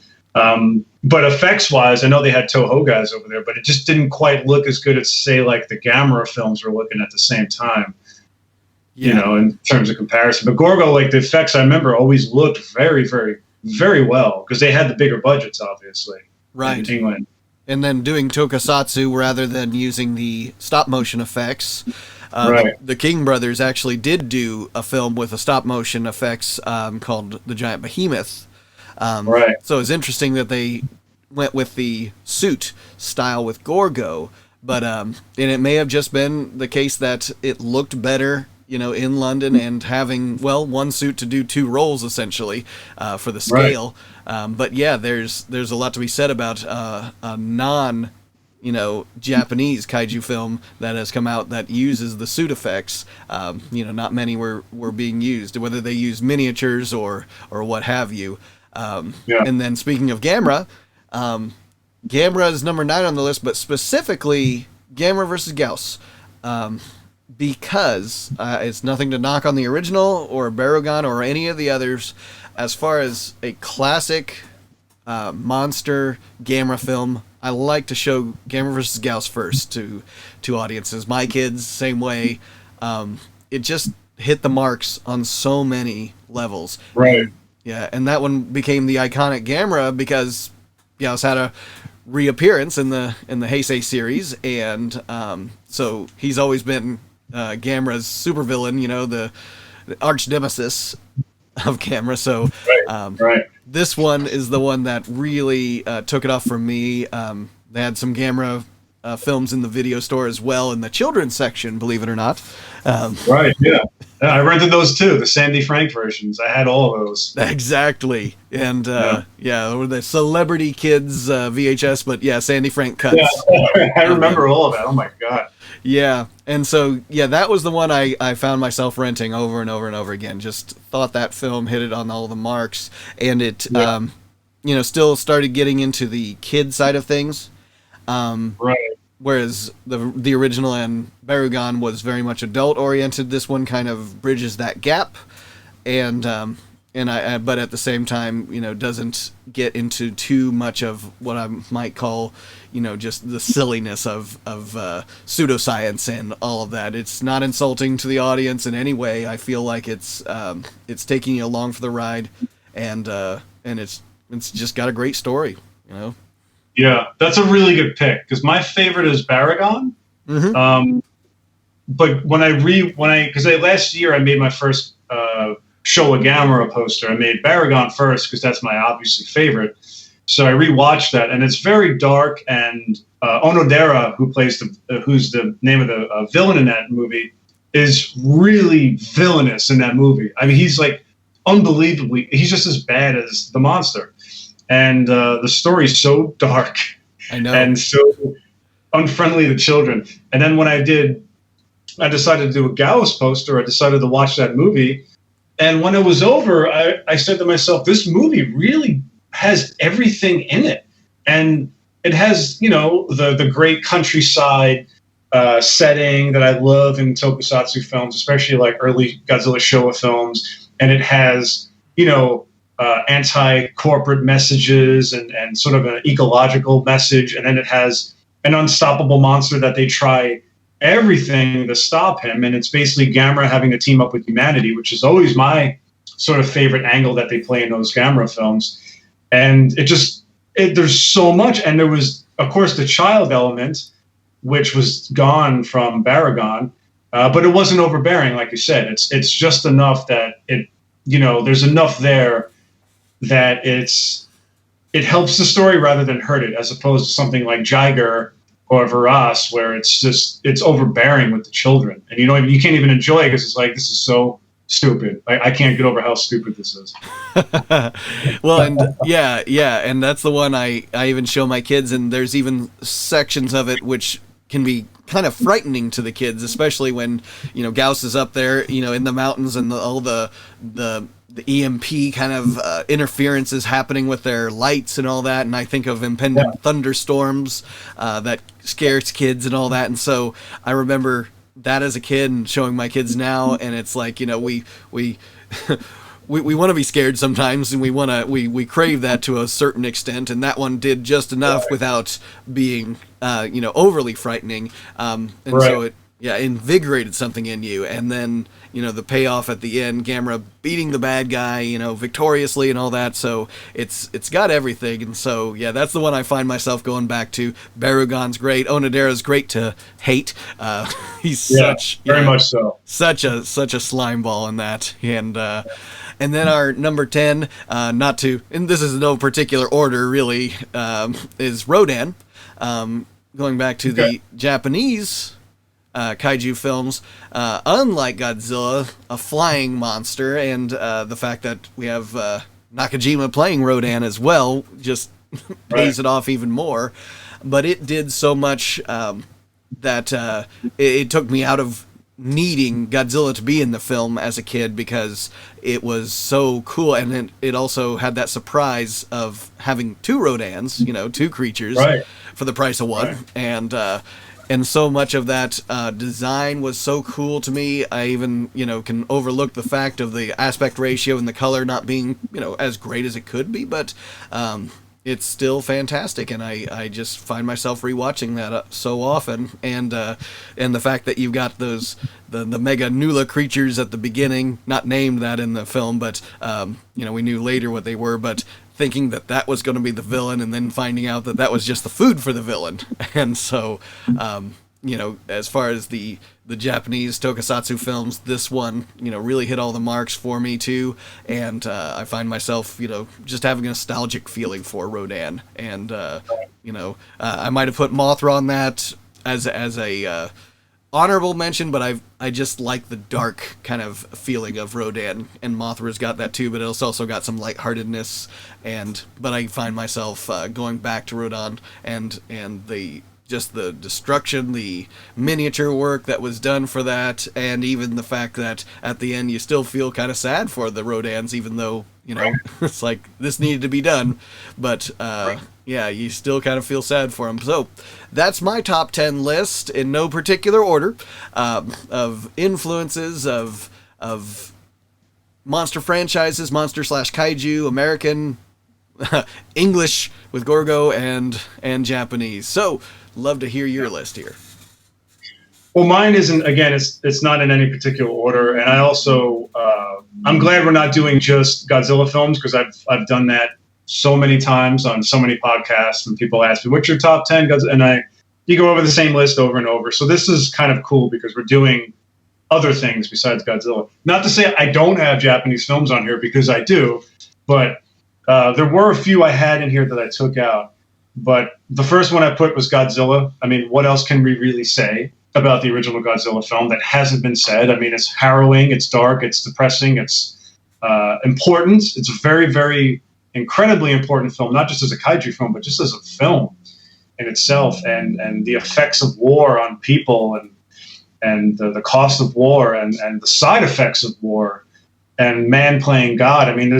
But effects-wise, I know they had Toho guys over there, but it just didn't quite look as good as, say, like the GAMERA films were looking at the same time, in terms of comparison. But Gorgo, like the effects, I remember always looked very, very, very well, because they had the bigger budgets, obviously, in England. And then doing tokusatsu rather than using the stop-motion effects. The King brothers actually did do a film with a stop-motion effects called The Giant Behemoth. So it's interesting that they went with the suit style with Gorgo, but and it may have just been the case that it looked better, in London, and having one suit to do 2 roles essentially for the scale. But there's a lot to be said about a non Japanese kaiju film that has come out that uses the suit effects. Not many were being used, whether they use miniatures or what have you. And then speaking of GAMERA, GAMERA is number 9 on the list, but specifically GAMERA versus GYAOS, because it's nothing to knock on the original or Barugon or any of the others. As far as a classic monster GAMERA film, I like to show GAMERA versus GYAOS first to audiences. My kids, same way. It just hit the marks on so many levels. Yeah, and that one became the iconic GAMERA because GYAOS had a reappearance in the Heisei series, and so he's always been GAMERA's supervillain, the arch nemesis of GAMERA. So this one is the one that really took it off for me. They had some GAMERA films in the video store as well, in the children's section, believe it or not. Right, yeah. I rented those too, the Sandy Frank versions. I had all of those. Exactly. And the Celebrity Kids VHS, but yeah, Sandy Frank cuts. Yeah, I remember all of that. Oh my God. Yeah, and so, yeah, that was the one I found myself renting over and over and over again. Just thought that film hit it on all the marks, and it, still started getting into the kid side of things. Right. Whereas the original and Barugan was very much adult-oriented. This one kind of bridges that gap, but at the same time, doesn't get into too much of what I might call, just the silliness of pseudoscience and all of that. It's not insulting to the audience in any way. I feel like it's taking you along for the ride, and it's just got a great story, Yeah, that's a really good pick, because my favorite is Baragon. Mm-hmm. But because last year I made my first show a GAMERA poster. I made Baragon first because that's my obviously favorite. So I rewatched that, and it's very dark. And Onodera, who's the name of the villain in that movie, is really villainous in that movie. I mean, he's like unbelievably. He's just as bad as the monster. And the story's so dark, I know, and so unfriendly to children. And then when I decided to do a GYAOS poster. I decided to watch that movie, and when it was over, I said to myself, "This movie really has everything in it, and it has the great countryside setting that I love in tokusatsu films, especially like early Godzilla Showa films, and it has anti-corporate messages and sort of an ecological message. And then it has an unstoppable monster that they try everything to stop him. And it's basically GAMERA having to team up with humanity, which is always my sort of favorite angle that they play in those GAMERA films. And there's so much. And there was, of course, the child element, which was gone from Baragon, but it wasn't overbearing, like you said. It's just enough that there's enough there that it helps the story rather than hurt it, as opposed to something like Jiger or Varas, where it's overbearing with the children, and you can't even enjoy it because it's like, this is so stupid. I can't get over how stupid this is. Well, and and that's the one I even show my kids, and there's even sections of it which can be kind of frightening to the kids, especially when GYAOS is up there in the mountains, and all the EMP kind of interference is happening with their lights and all that, and I think of impending thunderstorms that scares kids and all that. And so I remember that as a kid and showing my kids now, and it's like, we want to be scared sometimes, and we crave that to a certain extent, and that one did just enough without being overly frightening, so it invigorated something in you. And then the payoff at the end, GAMERA beating the bad guy victoriously and all that, so it's got everything. And so that's the one I find myself going back to. Barugon's great. Onodera's great to hate. He's very much so such a slime ball in that. And then our number 10, and this is no particular order really, is Rodan. Going back to the Japanese kaiju films, unlike Godzilla, a flying monster, and the fact that we have Nakajima playing Rodan as well just pays it off even more. But it did so much that it took me out of needing Godzilla to be in the film as a kid, because it was so cool, and it also had that surprise of having two Rodans, two creatures, for the price of one, and so much of that design was so cool to me. I even can overlook the fact of the aspect ratio and the color not being as great as it could be, but it's still fantastic, and I just find myself rewatching that so often, and the fact that you've got the mega Nula creatures at the beginning, not named that in the film, but we knew later what they were, but thinking that was going to be the villain, and then finding out that was just the food for the villain. And so as far as the Japanese tokusatsu films, this one, really hit all the marks for me too. And I find myself, just having a nostalgic feeling for Rodan. And, I might have put Mothra on that as a honorable mention, but I just like the dark kind of feeling of Rodan, and Mothra's got that too, but it's also got some lightheartedness, but I find myself going back to Rodan and the destruction, the miniature work that was done for that, and even the fact that at the end you still feel kind of sad for the Rodans, even though, it's like this needed to be done, but yeah, you still kind of feel sad for them. So that's my top 10 list in no particular order of influences of monster franchises, monster/kaiju, American, English with Gorgo, and Japanese. So love to hear your list here. Well, mine isn't, again, it's not in any particular order, and I also I'm glad we're not doing just Godzilla films, because I've done that so many times on so many podcasts, and people ask me, what's your top 10 Godzilla? And you go over the same list over and over. So this is kind of cool because we're doing other things besides Godzilla. Not to say I don't have Japanese films on here, because I do, but there were a few I had in here that I took out. But the first one I put was Godzilla. I mean, what else can we really say about the original Godzilla film that hasn't been said? I mean, it's harrowing, it's dark, it's depressing, it's important. It's a very, very incredibly important film, not just as a kaiju film, but just as a film in itself, and the effects of war on people, and the cost of war, and the side effects of war, and man playing God. I mean,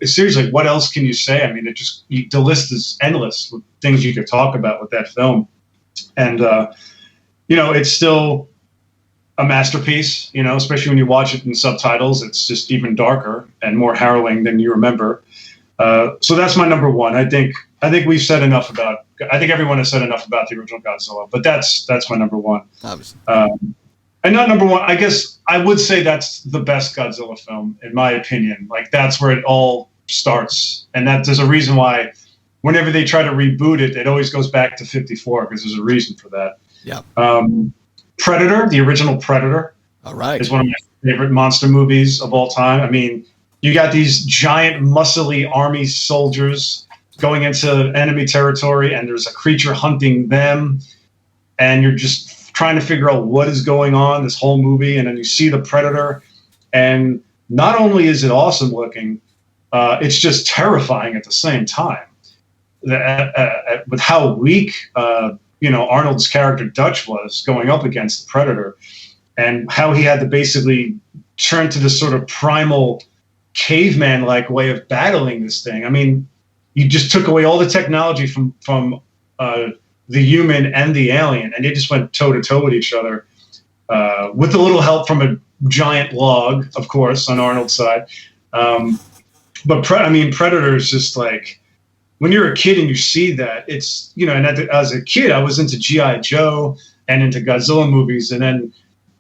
seriously, what else can you say? I mean, the list is endless with things you could talk about with that film. And, it's still a masterpiece, especially when you watch it in subtitles. It's just even darker and more harrowing than you remember. So that's my number one. I think we've said enough about, I think everyone has said enough about the original Godzilla, but that's my number one. Obviously. And not number one, I guess I would say that's the best Godzilla film, in my opinion. Like, that's where it all starts. And there's a reason why whenever they try to reboot it, it always goes back to 54, because there's a reason for that. Yeah. Predator, the original Predator, all right, is one of my favorite monster movies of all time. I mean, you got these giant, muscly army soldiers going into enemy territory, and there's a creature hunting them, and you're just trying to figure out what is going on this whole movie. And then you see the Predator, and not only is it awesome looking, it's just terrifying at the same time. With how weak Arnold's character Dutch was going up against the Predator, and how he had to basically turn to this sort of primal caveman-like way of battling this thing. I mean, you just took away all the technology from the human and the alien, and they just went toe-to-toe with each other, with a little help from a giant log, of course, on Arnold's side. But Predator is just like, when you're a kid and you see that, it's, and as a kid, I was into G.I. Joe and into Godzilla movies, and then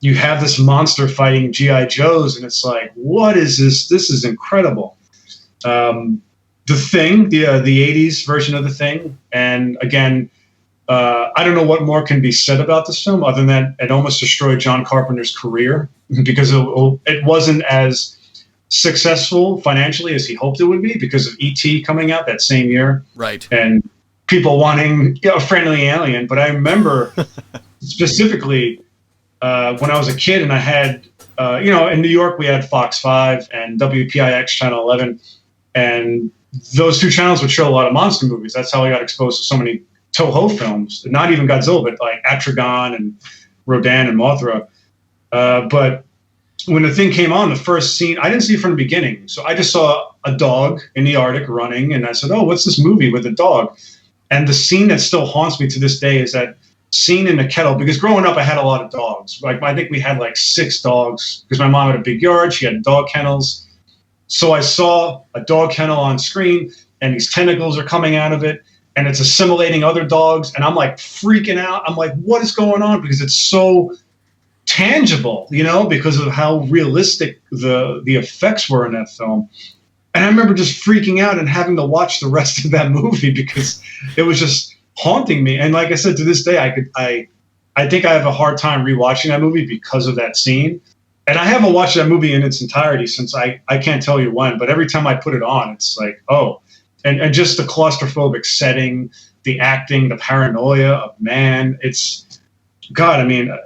you have this monster fighting G.I. Joes, and it's like, what is this? This is incredible. The Thing, the 80s version of The Thing, and again, I don't know what more can be said about this film other than it almost destroyed John Carpenter's career, because it wasn't as successful financially as he hoped it would be, because of E.T. coming out that same year. Right. And people wanting a friendly alien. But I remember specifically when I was a kid, and I had, in New York, we had Fox 5 and WPIX Channel 11. And those two channels would show a lot of monster movies. That's how I got exposed to so many Toho films. Not even Godzilla, but like Atragon and Rodan and Mothra. But when The Thing came on, the first scene, I didn't see it from the beginning. So I just saw a dog in the Arctic running, and I said, oh, what's this movie with a dog? And the scene that still haunts me to this day is that scene in the kennel, because growing up, I had a lot of dogs. Like, I think we had like 6 dogs, because my mom had a big yard. She had dog kennels. So I saw a dog kennel on screen, and these tentacles are coming out of it, and it's assimilating other dogs, and I'm like freaking out. I'm like, what is going on? Because it's so tangible, because of how realistic the effects were in that film. And I remember just freaking out and having to watch the rest of that movie because it was just haunting me. And like I said, to this day, I think I have a hard time rewatching that movie because of that scene. And I haven't watched that movie in its entirety since I can't tell you when, but every time I put it on, it's like, oh, and just the claustrophobic setting, the acting, the paranoia of man. It's God. I mean,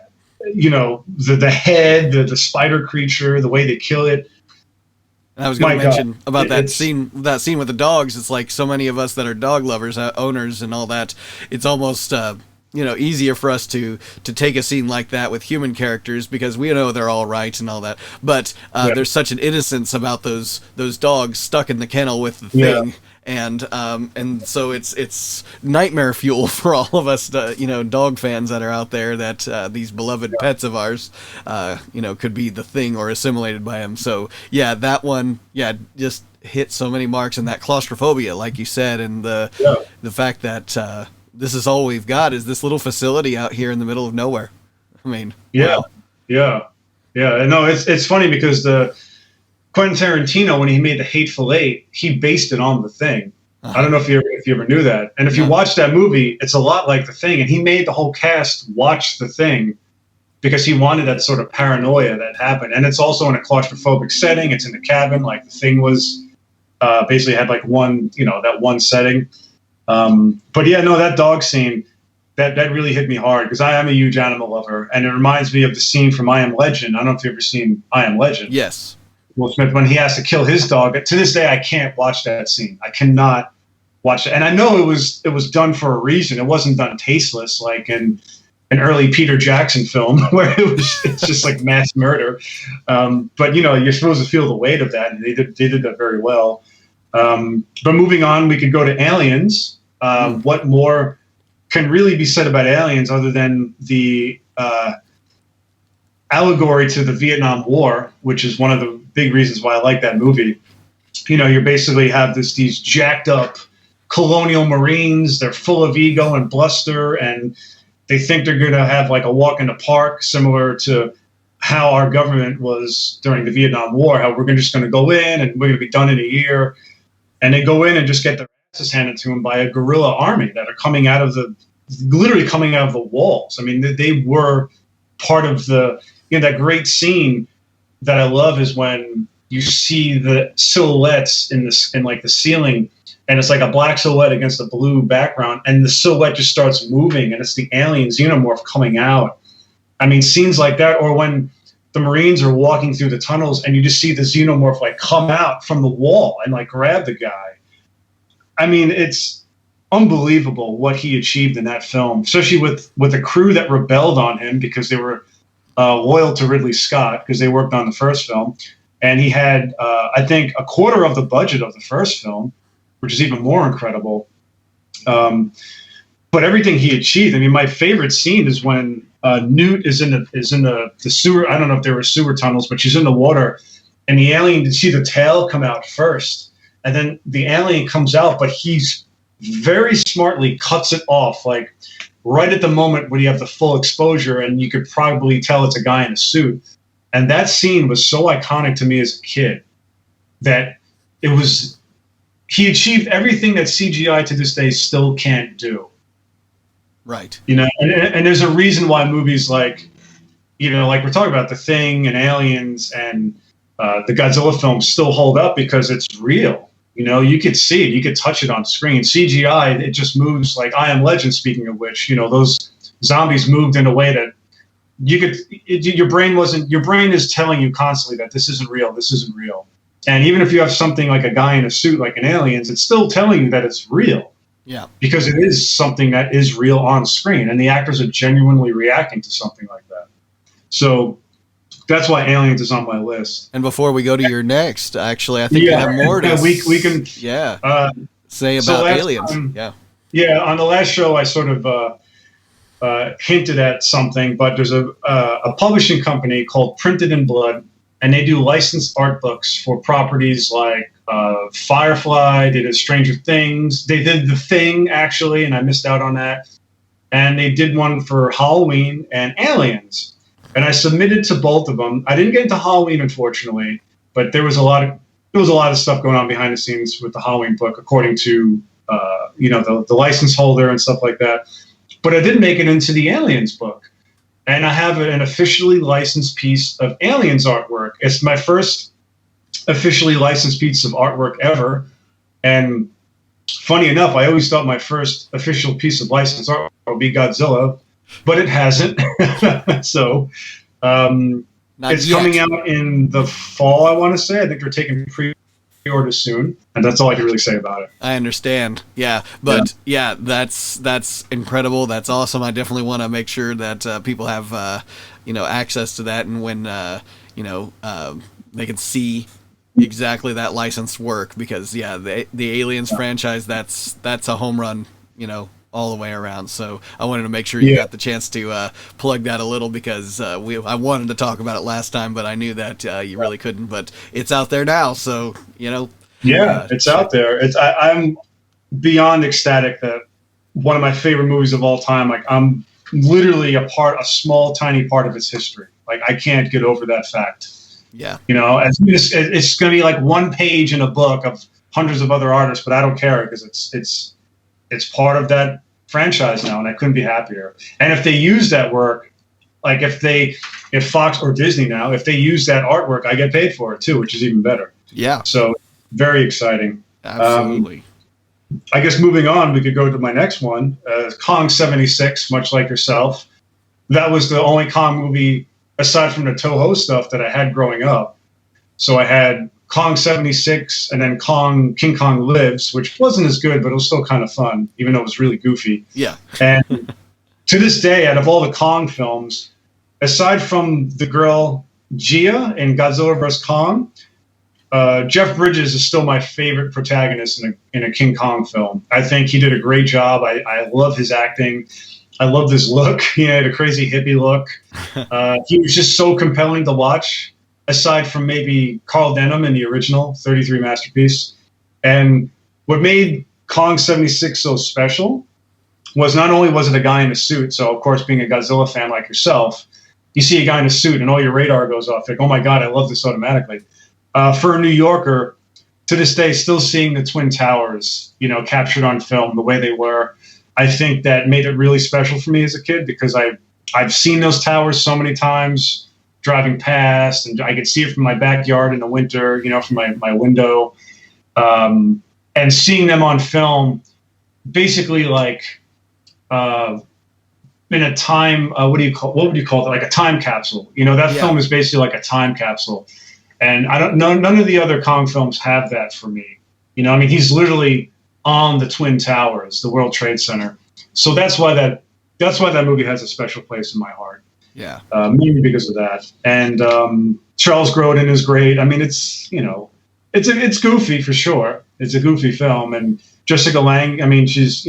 you know, the head, the spider creature, the way they kill it. And I was going to mention about that scene with the dogs. It's like so many of us that are dog lovers, owners, and all that. It's almost easier for us to take a scene like that with human characters because we know they're all right and all that. But there's such an innocence about those dogs stuck in the kennel with the thing. And so it's nightmare fuel for all of us, dog fans that are out there, that these beloved pets of ours, could be the thing or assimilated by him. So yeah, that one, just hit so many marks, and that claustrophobia, like you said, and the fact that this is all we've got is this little facility out here in the middle of nowhere. I mean, wow. No, it's funny because Quentin Tarantino, when he made The Hateful Eight, he based it on The Thing. I don't know if you ever knew that. And if you watch that movie, it's a lot like The Thing. And he made the whole cast watch The Thing because he wanted that sort of paranoia that happened. And it's also in a claustrophobic setting. It's in a cabin, like The Thing was. Basically had like that one setting. But yeah, no, that dog scene, that really hit me hard because I am a huge animal lover. And it reminds me of the scene from I Am Legend. I don't know if you've ever seen I Am Legend. Yes. Will Smith, when he has to kill his dog. To this day, I can't watch that scene. I cannot watch it. And I know it was done for a reason. It wasn't done tasteless like in an early Peter Jackson film where it's just like mass murder. But you're supposed to feel the weight of that, and they did that very well. But moving on, we could go to Aliens. What more can really be said about Aliens other than the allegory to the Vietnam War, which is one of the big reasons why I like that movie. You basically have these jacked up colonial Marines. They're full of ego and bluster, and they think they're going to have like a walk in the park, similar to how our government was during the Vietnam War, how we're just going to go in and we're going to be done in a year. And they go in and just get their asses handed to them by a guerrilla army that are literally coming out of the walls. I mean, they were part of that great scene that I love is when you see the silhouettes in like the ceiling, and it's like a black silhouette against a blue background, and the silhouette just starts moving, and it's the alien xenomorph coming out. I mean, scenes like that, or when the Marines are walking through the tunnels and you just see the xenomorph like come out from the wall and like grab the guy. I mean, it's unbelievable what he achieved in that film, especially with a crew that rebelled on him because they were loyal to Ridley Scott because they worked on the first film. And he had, I think, a quarter of the budget of the first film, which is even more incredible. But everything he achieved, I mean, my favorite scene is when Newt is in the sewer. I don't know if there were sewer tunnels, but she's in the water, and the alien, you see the tail come out first, and then the alien comes out, but he's very smartly cuts it off, like right at the moment when you have the full exposure, and you could probably tell it's a guy in a suit. And that scene was so iconic to me as a kid that he achieved everything that CGI to this day still can't do. Right. And there's a reason why movies like we're talking about The Thing and Aliens and the Godzilla films still hold up because it's real. You could see it, you could touch it on screen. CGI, it just moves like I Am Legend, speaking of which, those zombies moved in a way that your brain is telling you constantly that this isn't real. And even if you have something like a guy in a suit like in Aliens, it's still telling you that it's real. Yeah. Because it is something that is real on screen, and the actors are genuinely reacting to something like that. So that's why Aliens is on my list. And before we go to your next, actually, I think you have more to we can say about Aliens. On the last show, I sort of hinted at something, but there's a publishing company called Printed in Blood, and they do licensed art books for properties like Firefly. They did Stranger Things. They did The Thing, actually, and I missed out on that. And they did one for Halloween and Aliens. And I submitted to both of them. I didn't get into Halloween, unfortunately, but there was a lot of stuff going on behind the scenes with the Halloween book, according to the license holder and stuff like that. But I did make it into the Aliens book. And I have an officially licensed piece of Aliens artwork. It's my first officially licensed piece of artwork ever. And funny enough, I always thought my first official piece of licensed art would be Godzilla, but it hasn't. So it's yet. coming out in the fall, I want to say. I think they're taking pre-orders soon, and that's all I can really say about it. I understand. Yeah, but yeah, that's incredible. That's awesome. I definitely want to make sure that people have access to that, and when they can see exactly that licensed work, because the Aliens franchise, that's a home run, all the way around. So I wanted to make sure you got the chance to plug that a little, because I wanted to talk about it last time, but I knew that you really couldn't. But it's out there now, so it's out there. I'm beyond ecstatic that one of my favorite movies of all time. Like, I'm literally a small, tiny part of its history. Like, I can't get over that fact. Yeah. It's going to be like one page in a book of hundreds of other artists, but I don't care, because it's part of that franchise now, and I couldn't be happier. And if they use that work, like if Fox or Disney now, if they use that artwork, I get paid for it too, which is even better. Yeah. So very exciting. Absolutely. I guess moving on, we could go to my next one, Kong 76, much like yourself. That was the only Kong movie, aside from the Toho stuff, that I had growing up. So I had Kong 76 and then King Kong Lives, which wasn't as good, but it was still kind of fun, even though it was really goofy. Yeah. And to this day, out of all the Kong films, aside from the girl Gia in Godzilla vs. Kong, Jeff Bridges is still my favorite protagonist in a King Kong film. I think he did a great job. I love his acting. I love his look. He had a crazy hippie look. He was just so compelling to watch, aside from maybe Carl Denham in the original 33 Masterpiece. And what made Kong 76 so special was not only was it a guy in a suit, so of course, being a Godzilla fan like yourself, you see a guy in a suit and all your radar goes off. Like, oh my God, I love this automatically. For a New Yorker, to this day, still seeing the Twin Towers, captured on film the way they were, I think that made it really special for me as a kid, because I've seen those towers so many times driving past, and I could see it from my backyard in the winter, from my window, and seeing them on film, basically like in a time, what would you call it? Like a time capsule. That film is basically like a time capsule. And none of the other Kong films have that for me. He's literally on the Twin Towers, the World Trade Center. So that's why that movie has a special place in my heart. Yeah. Mainly because of that. And Charles Grodin is great. It's it's goofy for sure. It's a goofy film. And Jessica Lange, she's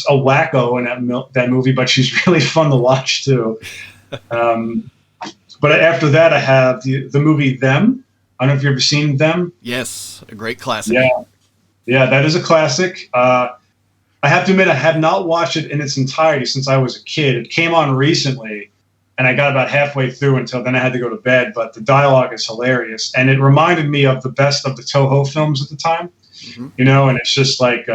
a wacko in that movie, but she's really fun to watch too. But after that, I have the movie Them. I don't know if you've ever seen Them. Yes, a great classic. Yeah, that is a classic. I have to admit, I have not watched it in its entirety since I was a kid. It came on recently, and I got about halfway through until then I had to go to bed. But the dialogue is hilarious, and it reminded me of the best of the Toho films at the time. Mm-hmm. And it's just like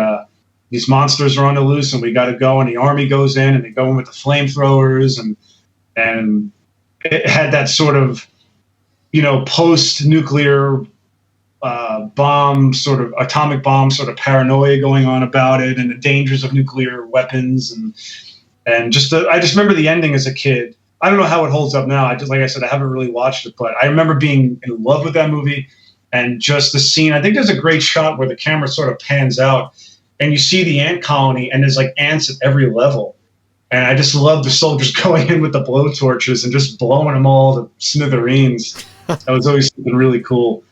these monsters are on the loose, and we got to go, and the army goes in, and they go in with the flamethrowers, and it had that sort of, post-nuclear bomb, sort of atomic bomb, sort of paranoia going on about it, and the dangers of nuclear weapons, and I just remember the ending as a kid. I don't know how it holds up now. Like I said, I haven't really watched it, but I remember being in love with that movie, and just the scene. I think there's a great shot where the camera sort of pans out, and you see the ant colony, and there's like ants at every level. And I just love the soldiers going in with the blowtorches and just blowing them all to smithereens. That was always something really cool.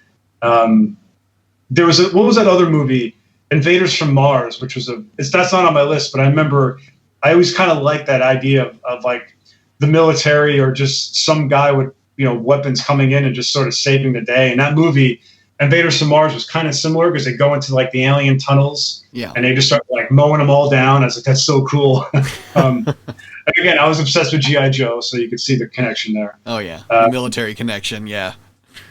There was what was that other movie, Invaders from Mars, which was that's not on my list, but I remember I always kind of liked that idea of like the military or just some guy with weapons coming in and just sort of saving the day. And that movie, Invaders from Mars, was kind of similar, because they go into like the alien tunnels, and they just start like mowing them all down. I was like, that's so cool. And again, I was obsessed with GI Joe, so you could see the connection there. Oh yeah, the military connection. Yeah.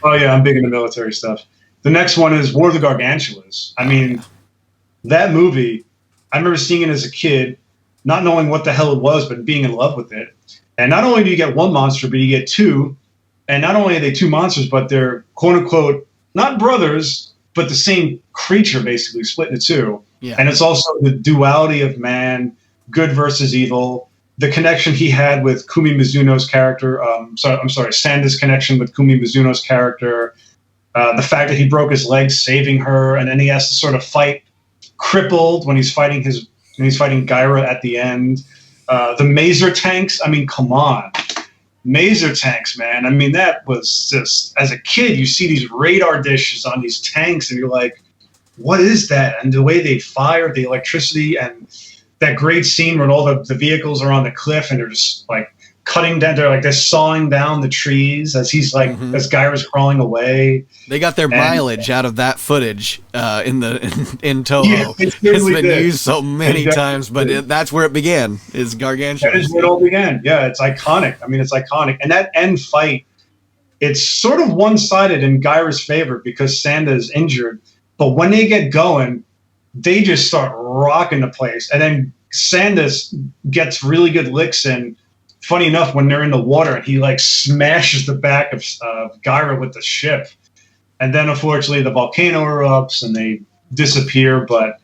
Oh yeah, I'm big into military stuff. The next one is War of the Gargantuas. That movie, I remember seeing it as a kid, not knowing what the hell it was, but being in love with it. And not only do you get one monster, but you get two. And not only are they two monsters, but they're quote unquote not brothers, but the same creature basically split into two. Yeah. And it's also the duality of man, good versus evil. The connection he had with Kumi Mizuno's character, Sanda's connection with Kumi Mizuno's character, the fact that he broke his leg saving her, and then he has to sort of fight crippled when he's fighting Gaira at the end. The Maser tanks, I mean, come on. Maser tanks, man. I mean, that was just, as a kid, you see these radar dishes on these tanks, and you're like, what is that? And the way they fire, the electricity, and that great scene when all the vehicles are on the cliff and they're just like cutting down, they're sawing down the trees as he's like, as Gaira's crawling away. They got their mileage out of that footage in Toho. Yeah, it's been used so many times, but that's where it began, is Gargantuas. That is where it all began. Yeah, it's iconic. I mean, it's iconic. And that end fight, it's sort of one-sided in Gaira's favor because Sanda is injured. But when they get going, they just start rocking the place. And then Sandus gets really good licks in. Funny enough, when they're in the water, and he like smashes the back of Gaira with the ship. And then, unfortunately, the volcano erupts and they disappear. But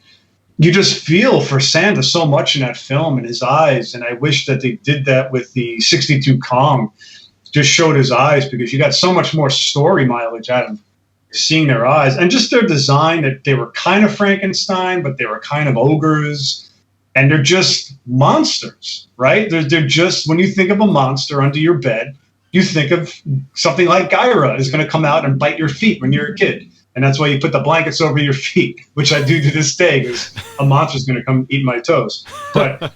you just feel for Sanda so much in that film, in his eyes. And I wish that they did that with the 62 Kong. Just showed his eyes, because you got so much more story mileage out of seeing their eyes. And just their design, that they were kind of Frankenstein, but they were kind of ogres. And they're just monsters, right? They're just, when you think of a monster under your bed, you think of something like Gaira is going to come out and bite your feet when you're a kid. And that's why you put the blankets over your feet, which I do to this day, because a monster's going to come eat my toes. But,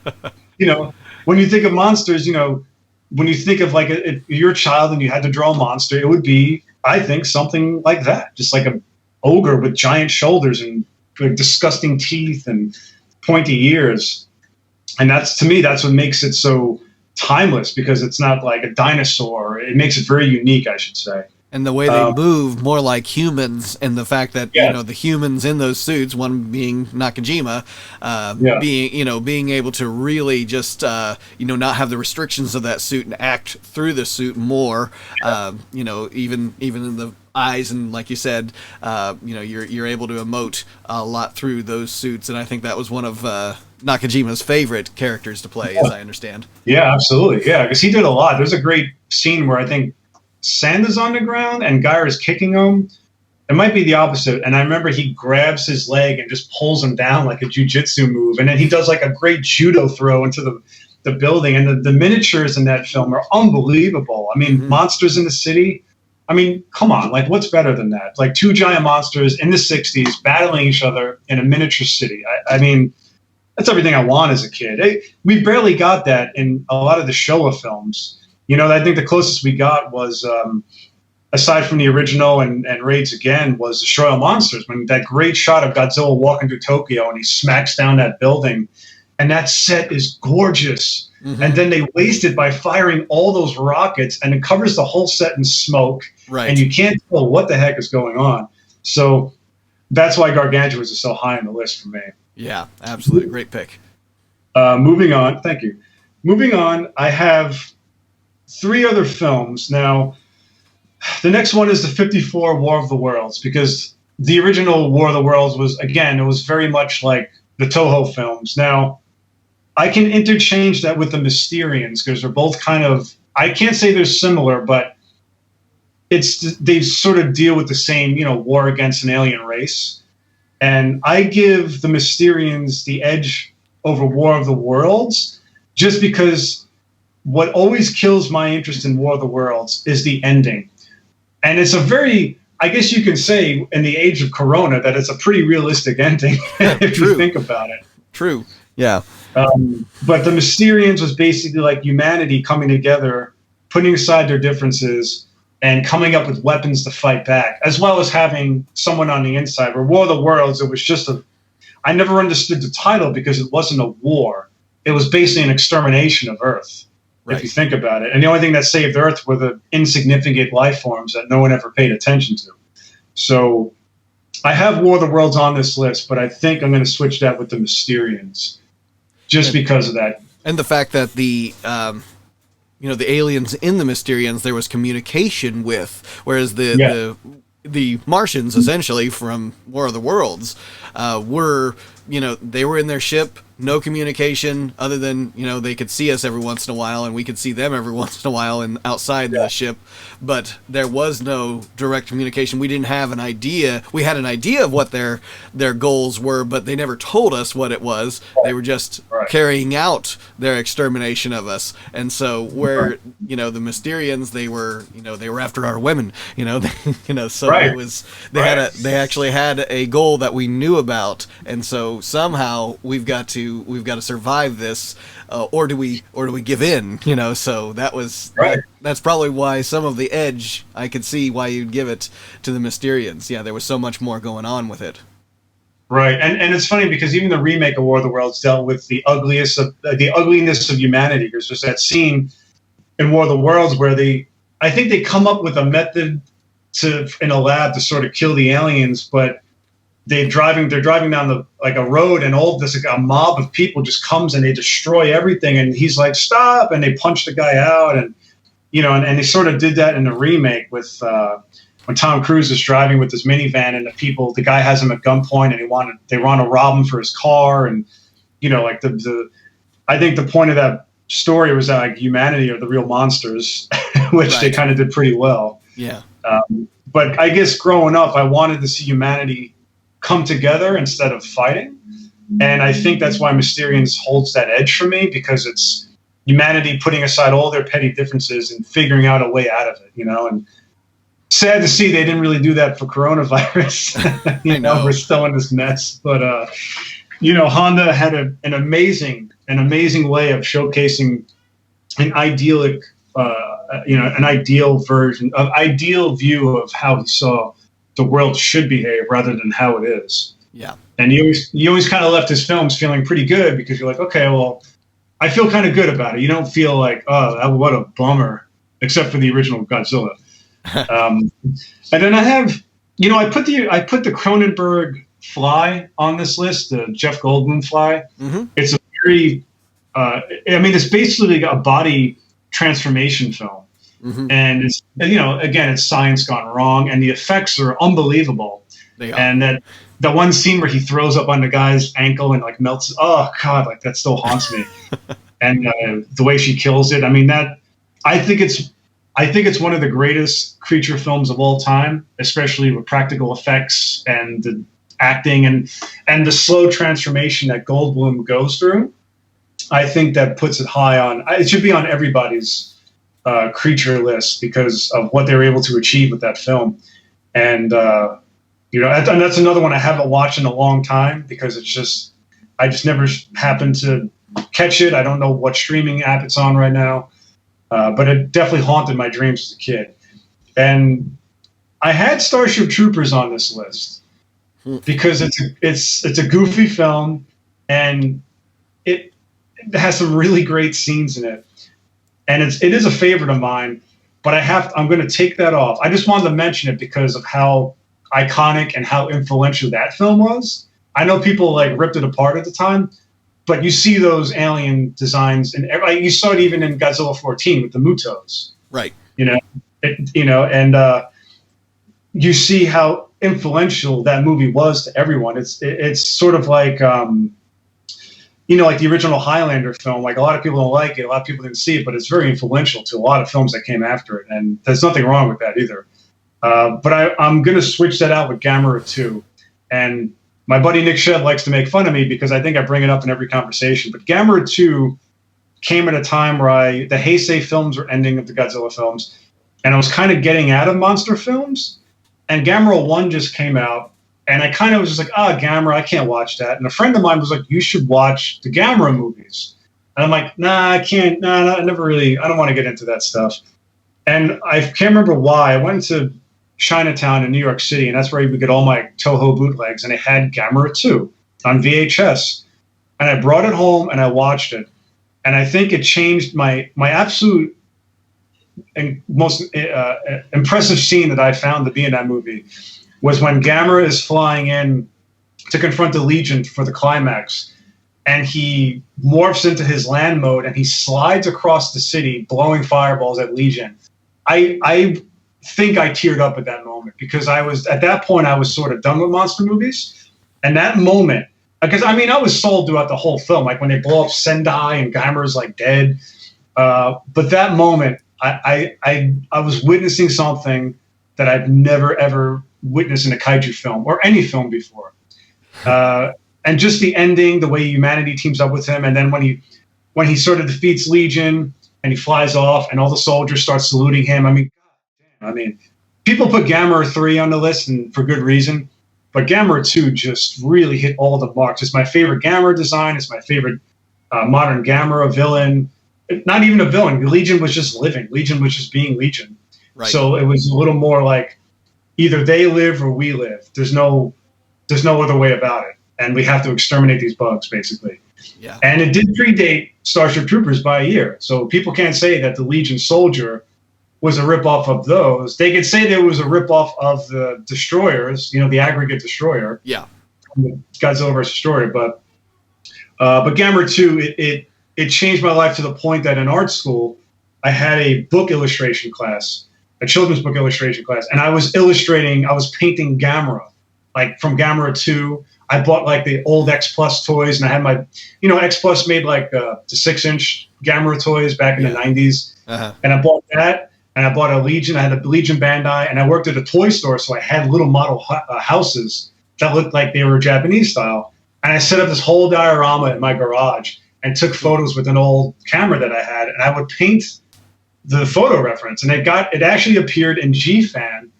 when you think of monsters, when you think of like if you're a child and you had to draw a monster, it would be, I think, something like that. Just like an ogre with giant shoulders and disgusting teeth and pointy ears. And that's, to me, that's what makes it so timeless, because it's not like a dinosaur. It makes it very unique, I should say. And the way they move more like humans, and the fact that the humans in those suits, one being Nakajima, being able to really just not have the restrictions of that suit and act through the suit more. Even in the eyes, and like you said, you're able to emote a lot through those suits, and I think that was one of Nakajima's favorite characters to play, as I understand. Yeah, absolutely. Yeah, because he did a lot. There's a great scene where I think Sanda's on the ground and Gaira's kicking him. It might be the opposite. And I remember he grabs his leg and just pulls him down like a jiu-jitsu move. And then he does like a great judo throw into the building. And the miniatures in that film are unbelievable. I mean, monsters in the city. I mean, come on. Like, what's better than that? Like two giant monsters in the 60s battling each other in a miniature city. I mean, that's everything I want as a kid. We barely got that in a lot of the Showa films. I think the closest we got was, aside from the original and Raids Again, was the Showa Monsters, when that great shot of Godzilla walking through Tokyo and he smacks down that building. And that set is gorgeous. And then they waste it by firing all those rockets, and it covers the whole set in smoke. Right. And you can't tell what the heck is going on. So that's why Gargantuas is so high on the list for me. Yeah, absolutely. Great pick. Moving on. Thank you. Moving on, I have 3 other films. Now, the next one is the 54 War of the Worlds, because the original War of the Worlds was, again, it was very much like the Toho films. Now, I can interchange that with the Mysterians, because they're both kind of, I can't say they're similar, but they sort of deal with the same, war against an alien race. And I give the Mysterians the edge over War of the Worlds, just because what always kills my interest in War of the Worlds is the ending. And it's a very, I guess you can say, in the age of Corona, that it's a pretty realistic ending, if you think about it. True, yeah. But the Mysterians was basically like humanity coming together, putting aside their differences, and coming up with weapons to fight back, as well as having someone on the inside. Where War of the Worlds, it was just I never understood the title, because it wasn't a war. It was basically an extermination of Earth. Right. If you think about it. And the only thing that saved Earth were the insignificant life forms that no one ever paid attention to. So I have War of the Worlds on this list, but I think I'm going to switch that with the Mysterians, just because of that. And the fact that the aliens in the Mysterians there was communication with, whereas the the Martians, essentially, from War of the Worlds, were, they were in their ship, no communication other than, they could see us every once in a while and we could see them every once in a while and outside the ship, but there was no direct communication. We didn't have an idea. We had an idea of what their goals were, but they never told us what it was. They were just carrying out their extermination of us. And so where, the Mysterians, they were after our women, so it was, they actually had a goal that we knew about. And so somehow we've got to survive this, or do we give in? So that was that's probably why some of the edge, I could see why you'd give it to the Mysterians. Yeah, there was so much more going on with it. Right, and it's funny because even the remake of War of the Worlds dealt with the ugliness of humanity. There's just that scene in War of the Worlds where I think they come up with a method in a lab to sort of kill the aliens, but they're driving down a road, and all of this, a mob of people just comes and they destroy everything, and he's like, stop, and they punch the guy out, and and they sort of did that in the remake with when Tom Cruise is driving with his minivan, and the guy has him at gunpoint, and they want to rob him for his car, and I think the point of that story was that humanity are the real monsters, which they kind of did pretty well. Yeah. But I guess growing up, I wanted to see humanity come together instead of fighting. And I think that's why Mysterians holds that edge for me, because it's humanity putting aside all their petty differences and figuring out a way out of it, and sad to see they didn't really do that for coronavirus. We're still in this mess, but Honda had an amazing way of showcasing an idyllic an ideal view of how he saw the world should behave rather than how it is. Yeah. And you always kind of left his films feeling pretty good, because you're like, okay, well, I feel kind of good about it. You don't feel like, oh, what a bummer, except for the original Godzilla. And then I have, I put the Cronenberg Fly on this list, the Jeff Goldblum Fly. Mm-hmm. It's a very, it's basically a body transformation film. Mm-hmm. And it's, again, it's science gone wrong, and the effects are unbelievable. They are. And that one scene where he throws up on the guy's ankle and melts. Oh God, that still haunts me. And the way she kills it. I think it's one of the greatest creature films of all time, especially with practical effects and the acting and the slow transformation that Goldblum goes through. I think that puts it high on. It should be on everybody's creature list because of what they were able to achieve with that film. And and that's another one I haven't watched in a long time, because I just never happened to catch it. I don't know what streaming app it's on right now, but it definitely haunted my dreams as a kid. And I had Starship Troopers on this list because it's a goofy film, and it has some really great scenes in it. And it is a favorite of mine, but I'm going to take that off. I just wanted to mention it because of how iconic and how influential that film was. I know people ripped it apart at the time, but you see those alien designs, and you saw it even in Godzilla 14 with the Mutos, right? And you see how influential that movie was to everyone. It's sort of like the original Highlander film. A lot of people don't like it, a lot of people didn't see it, but it's very influential to a lot of films that came after it, and there's nothing wrong with that either. But I'm going to switch that out with Gamera 2. And my buddy Nick Shedd likes to make fun of me because I think I bring it up in every conversation. But Gamera 2 came at a time where the Heisei films were ending of the Godzilla films, and I was kind of getting out of monster films. And Gamera 1 just came out, and I kind of was just like, Gamera, I can't watch that. And a friend of mine was like, you should watch the Gamera movies. And I'm like, nah, I can't. Nah, I never really, I don't want to get into that stuff. And I can't remember why. I went to Chinatown in New York City, and that's where I would get all my Toho bootlegs, and it had Gamera 2 on VHS. And I brought it home, and I watched it. And I think it changed my absolute and most impressive scene that I found to be in that movie was when Gamera is flying in to confront the Legion for the climax, and he morphs into his land mode, and he slides across the city, blowing fireballs at Legion. I think I teared up at that moment, because at that point I was sort of done with monster movies, and that moment, because I mean I was sold throughout the whole film, like when they blow up Sendai and Gamera's like dead, but that moment I was witnessing something that I've never ever witnessed in a kaiju film or any film before, and just the ending, the way humanity teams up with him, and then when he sort of defeats Legion and he flies off and all the soldiers start saluting him. I mean, people put Gamera 3 on the list, and for good reason, but Gamera 2 just really hit all the marks. It's my favorite Gamera design. It's my favorite modern Gamera villain. Not even a villain. Legion was just living. Legion was just being Legion. Right. So it was a little more like either they live or we live. There's no other way about it. And we have to exterminate these bugs, basically. Yeah. And it did predate Starship Troopers by a year. So people can't say that the Legion soldier was a ripoff of those. They could say there was a ripoff of the destroyers, the aggregate destroyer. Yeah. Godzilla vs. Destroyer. But Gamera 2, it changed my life to the point that in art school, I had a book illustration class, a children's book illustration class, and I was painting Gamera, like from Gamera 2. I bought like the old X Plus toys, and I had my, X Plus made like the 6-inch Gamera toys back in the 90s. Uh-huh. And I bought that. And I bought a Legion. I had a Legion Bandai, and I worked at a toy store, so I had little model houses that looked like they were Japanese style. And I set up this whole diorama in my garage and took photos with an old camera that I had, and I would paint the photo reference. And it actually appeared in G-Fan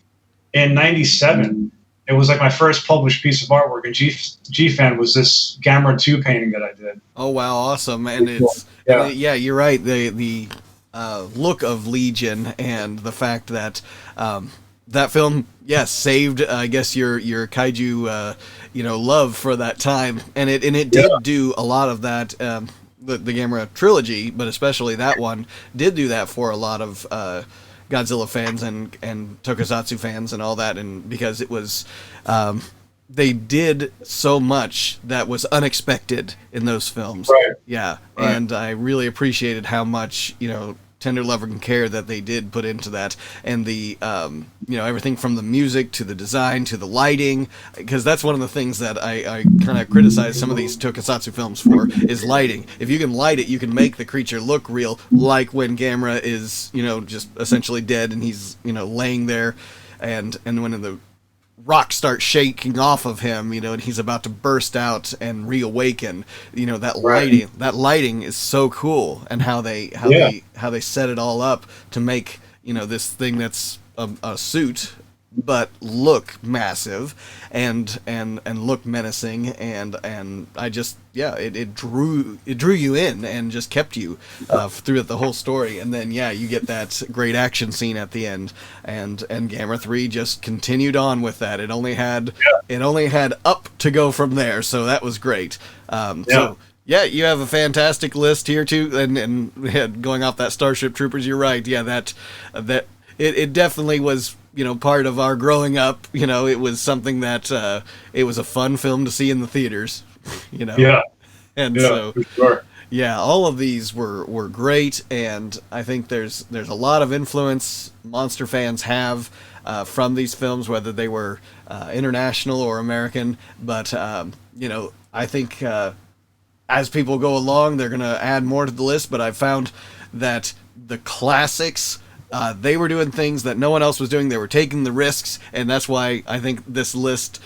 in '97. It was like my first published piece of artwork, and G-Fan was this Gamera 2 painting that I did. Oh wow, awesome! And it's yeah, you're right. The look of Legion and the fact that that film, yes, saved I guess your kaiju love for that time, and it did do a lot of that. The Gamera trilogy, but especially that one, did do that for a lot of Godzilla fans and tokusatsu fans and all that, and because it was they did so much that was unexpected in those films. Right. Yeah. Right. And I really appreciated how much, tender love and care that they did put into that. And the, everything from the music to the design to the lighting, because that's one of the things that I kind of criticize some of these tokusatsu films for, is lighting. If you can light it, you can make the creature look real, like when Gamera is, just essentially dead and he's, laying there, and when the rock starts shaking off of him, and he's about to burst out and reawaken. That lighting is so cool, and how they set it all up to make this thing that's a suit but look massive and look menacing, and I just it drew you in and just kept you through the whole story. And then you get that great action scene at the end, and Gamera 3 just continued on with that. It only had up to go from there, so that was great. So you have a fantastic list here too, and going off that Starship Troopers, you're right. That it definitely was part of our growing up. It was something that it was a fun film to see in the theaters. So for sure. All of these were great, and I think there's a lot of influence monster fans have from these films, whether they were international or American. But I think as people go along, they're gonna add more to the list. But I found that the classics, they were doing things that no one else was doing. They were taking the risks, and that's why I think this list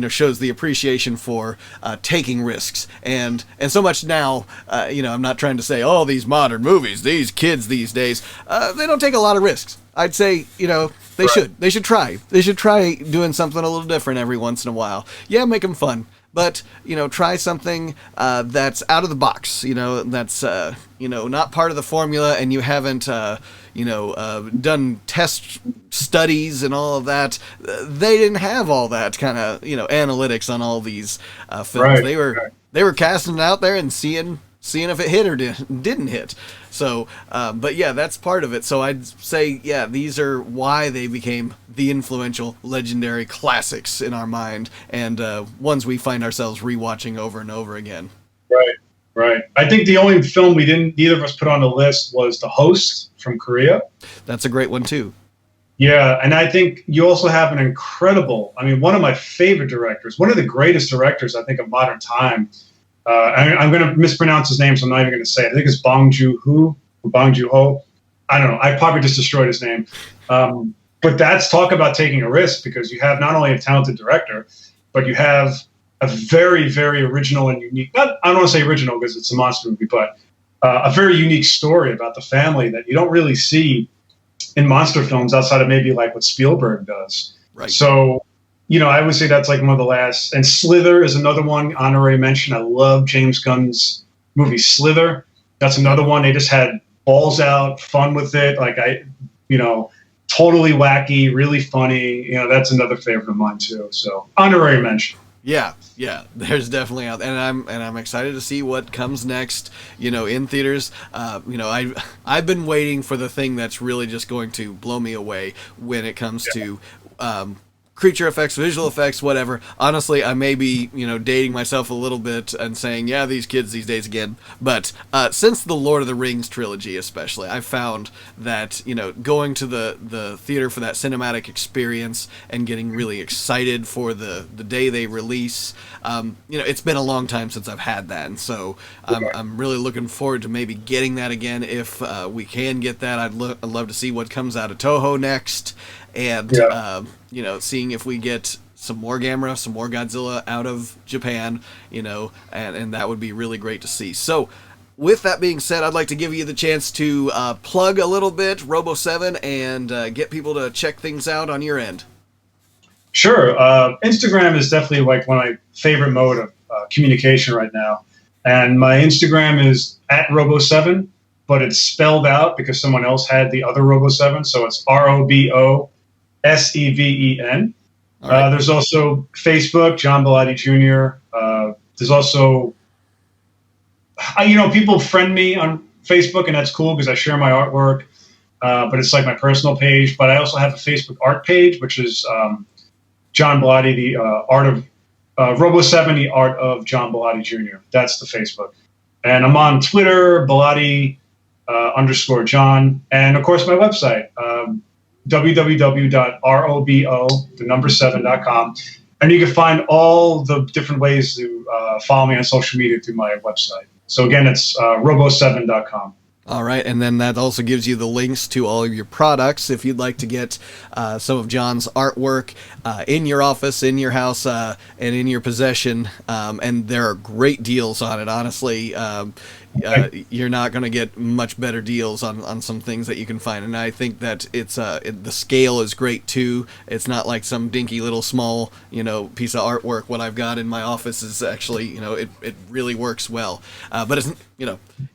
shows the appreciation for taking risks. And so much now, I'm not trying to say, oh, these modern movies, these kids these days, they don't take a lot of risks. I'd say, they should. They should try. They should try doing something a little different every once in a while. Yeah, make them fun. But, try something that's out of the box, that's, not part of the formula, and you haven't, done test studies and all of that. They didn't have all that kind of, analytics on all these films. Right. They were casting it out there and seeing if it hit or didn't hit. So, but that's part of it. So I'd say, these are why they became the influential, legendary classics in our mind, and ones we find ourselves rewatching over and over again. Right. I think the only film neither of us put on the list was The Host from Korea. That's a great one too. Yeah, and I think you also have an incredible, I mean, one of my favorite directors, one of the greatest directors, I think, of modern time. I'm going to mispronounce his name, so I'm not even going to say it. I think it's Bong Joon-ho, Bong Joon-ho. I don't know. I probably just destroyed his name. But that's talk about taking a risk, because you have not only a talented director, but you have a very, very original and unique, I don't want to say original because it's a monster movie, but a very unique story about the family that you don't really see in monster films outside of maybe like what Spielberg does. Right. So, you know, I would say that's like one of the last. And Slither is another one, honorary mention. I love James Gunn's movie Slither. That's another one. They just had balls out, fun with it. Like totally wacky, really funny. You know, that's another favorite of mine too. So honorary mention. Yeah, there's definitely out, and I'm excited to see what comes next, in theaters. I've been waiting for the thing that's really just going to blow me away when it comes to creature effects, visual effects, whatever. Honestly, I may be, dating myself a little bit and saying, yeah, these kids these days again. But since the Lord of the Rings trilogy, especially, I've found that, going to the theater for that cinematic experience and getting really excited for the day they release, it's been a long time since I've had that. And so I'm really looking forward to maybe getting that again if we can get that. I'd love to see what comes out of Toho next. And, seeing if we get some more GAMERA, some more Godzilla out of Japan, and that would be really great to see. So, with that being said, I'd like to give you the chance to plug a little bit Robo7 and get people to check things out on your end. Sure. Instagram is definitely like one of my favorite mode of communication right now. And my Instagram is @Robo7, but it's spelled out because someone else had the other Robo7. So it's ROBOSEVEN. Right. There's also Facebook, John Bellotti Jr. There's also, people friend me on Facebook, and that's cool because I share my artwork, but it's like my personal page. But I also have a Facebook art page, which is John Bellotti, the art of Robo7, the art of John Bellotti Jr. That's the Facebook. And I'm on Twitter, Bellotti _John. And of course, my website, www.robo7.com, and you can find all the different ways to follow me on social media through my website. So again, it's robo7.com. All right, and then that also gives you the links to all of your products if you'd like to get some of John's artwork in your office, in your house, and in your possession. And there are great deals on it, honestly. You're not going to get much better deals on some things that you can find, and I think that it's the scale is great too. It's not like some dinky little small piece of artwork. What I've got in my office is actually it really works well. But it's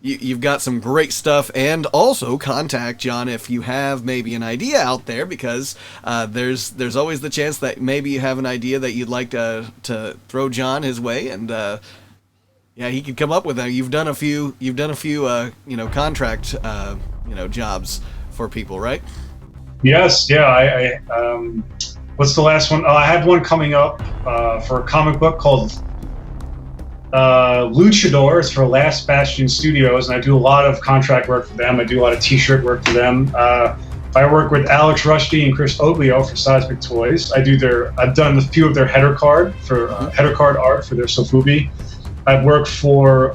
you've got some great stuff, and also contact John if you have maybe an idea out there, because there's always the chance that maybe you have an idea that you'd like to throw John his way, and yeah, he could come up with that. You've done a few contract, jobs for people, right? Yes. Yeah. I what's the last one? I have one coming up for a comic book called Luchador. It's for Last Bastion Studios, and I do a lot of contract work for them. I do a lot of T-shirt work for them. I work with Alex Rushdie and Chris Oglio for Seismic Toys. I've done a few of their header card art for their Sofubi. I've worked for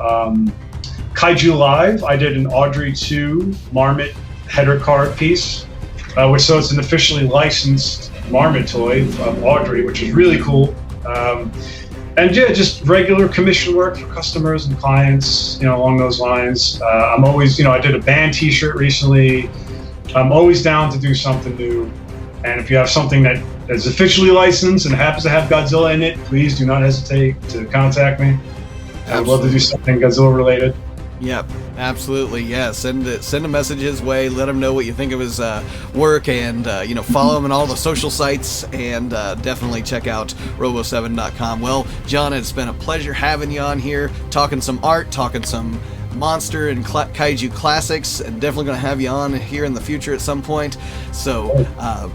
Kaiju Live. I did an Audrey 2 Marmot header card piece, so it's an officially licensed Marmot toy of Audrey, which is really cool. And yeah, just regular commission work for customers and clients, along those lines. I'm always, I did a band T-shirt recently. I'm always down to do something new. And if you have something that is officially licensed and happens to have Godzilla in it, please do not hesitate to contact me. I'd love to do something Godzilla related. Yep, absolutely. Yeah, send a message his way. Let him know what you think of his work, and follow him on all the social sites, and definitely check out robo7.com. Well, John, it's been a pleasure having you on here, talking some art, talking some monster and kaiju classics, and definitely going to have you on here in the future at some point. So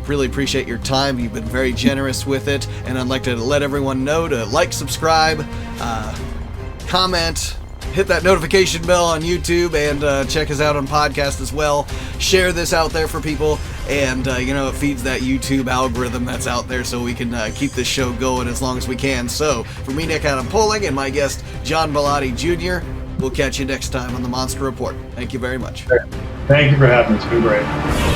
really appreciate your time. You've been very generous with it, and I'd like to let everyone know to like, subscribe, comment, hit that notification bell on YouTube, and check us out on podcast as well. Share this out there for people, and you know, it feeds that YouTube algorithm that's out there, so we can keep this show going as long as we can. So for me, Nick Adam Poling, and my guest John Bellotti Jr., we'll catch you next time on the Monster Report. Thank you very much. Thank you for having me. It's been great.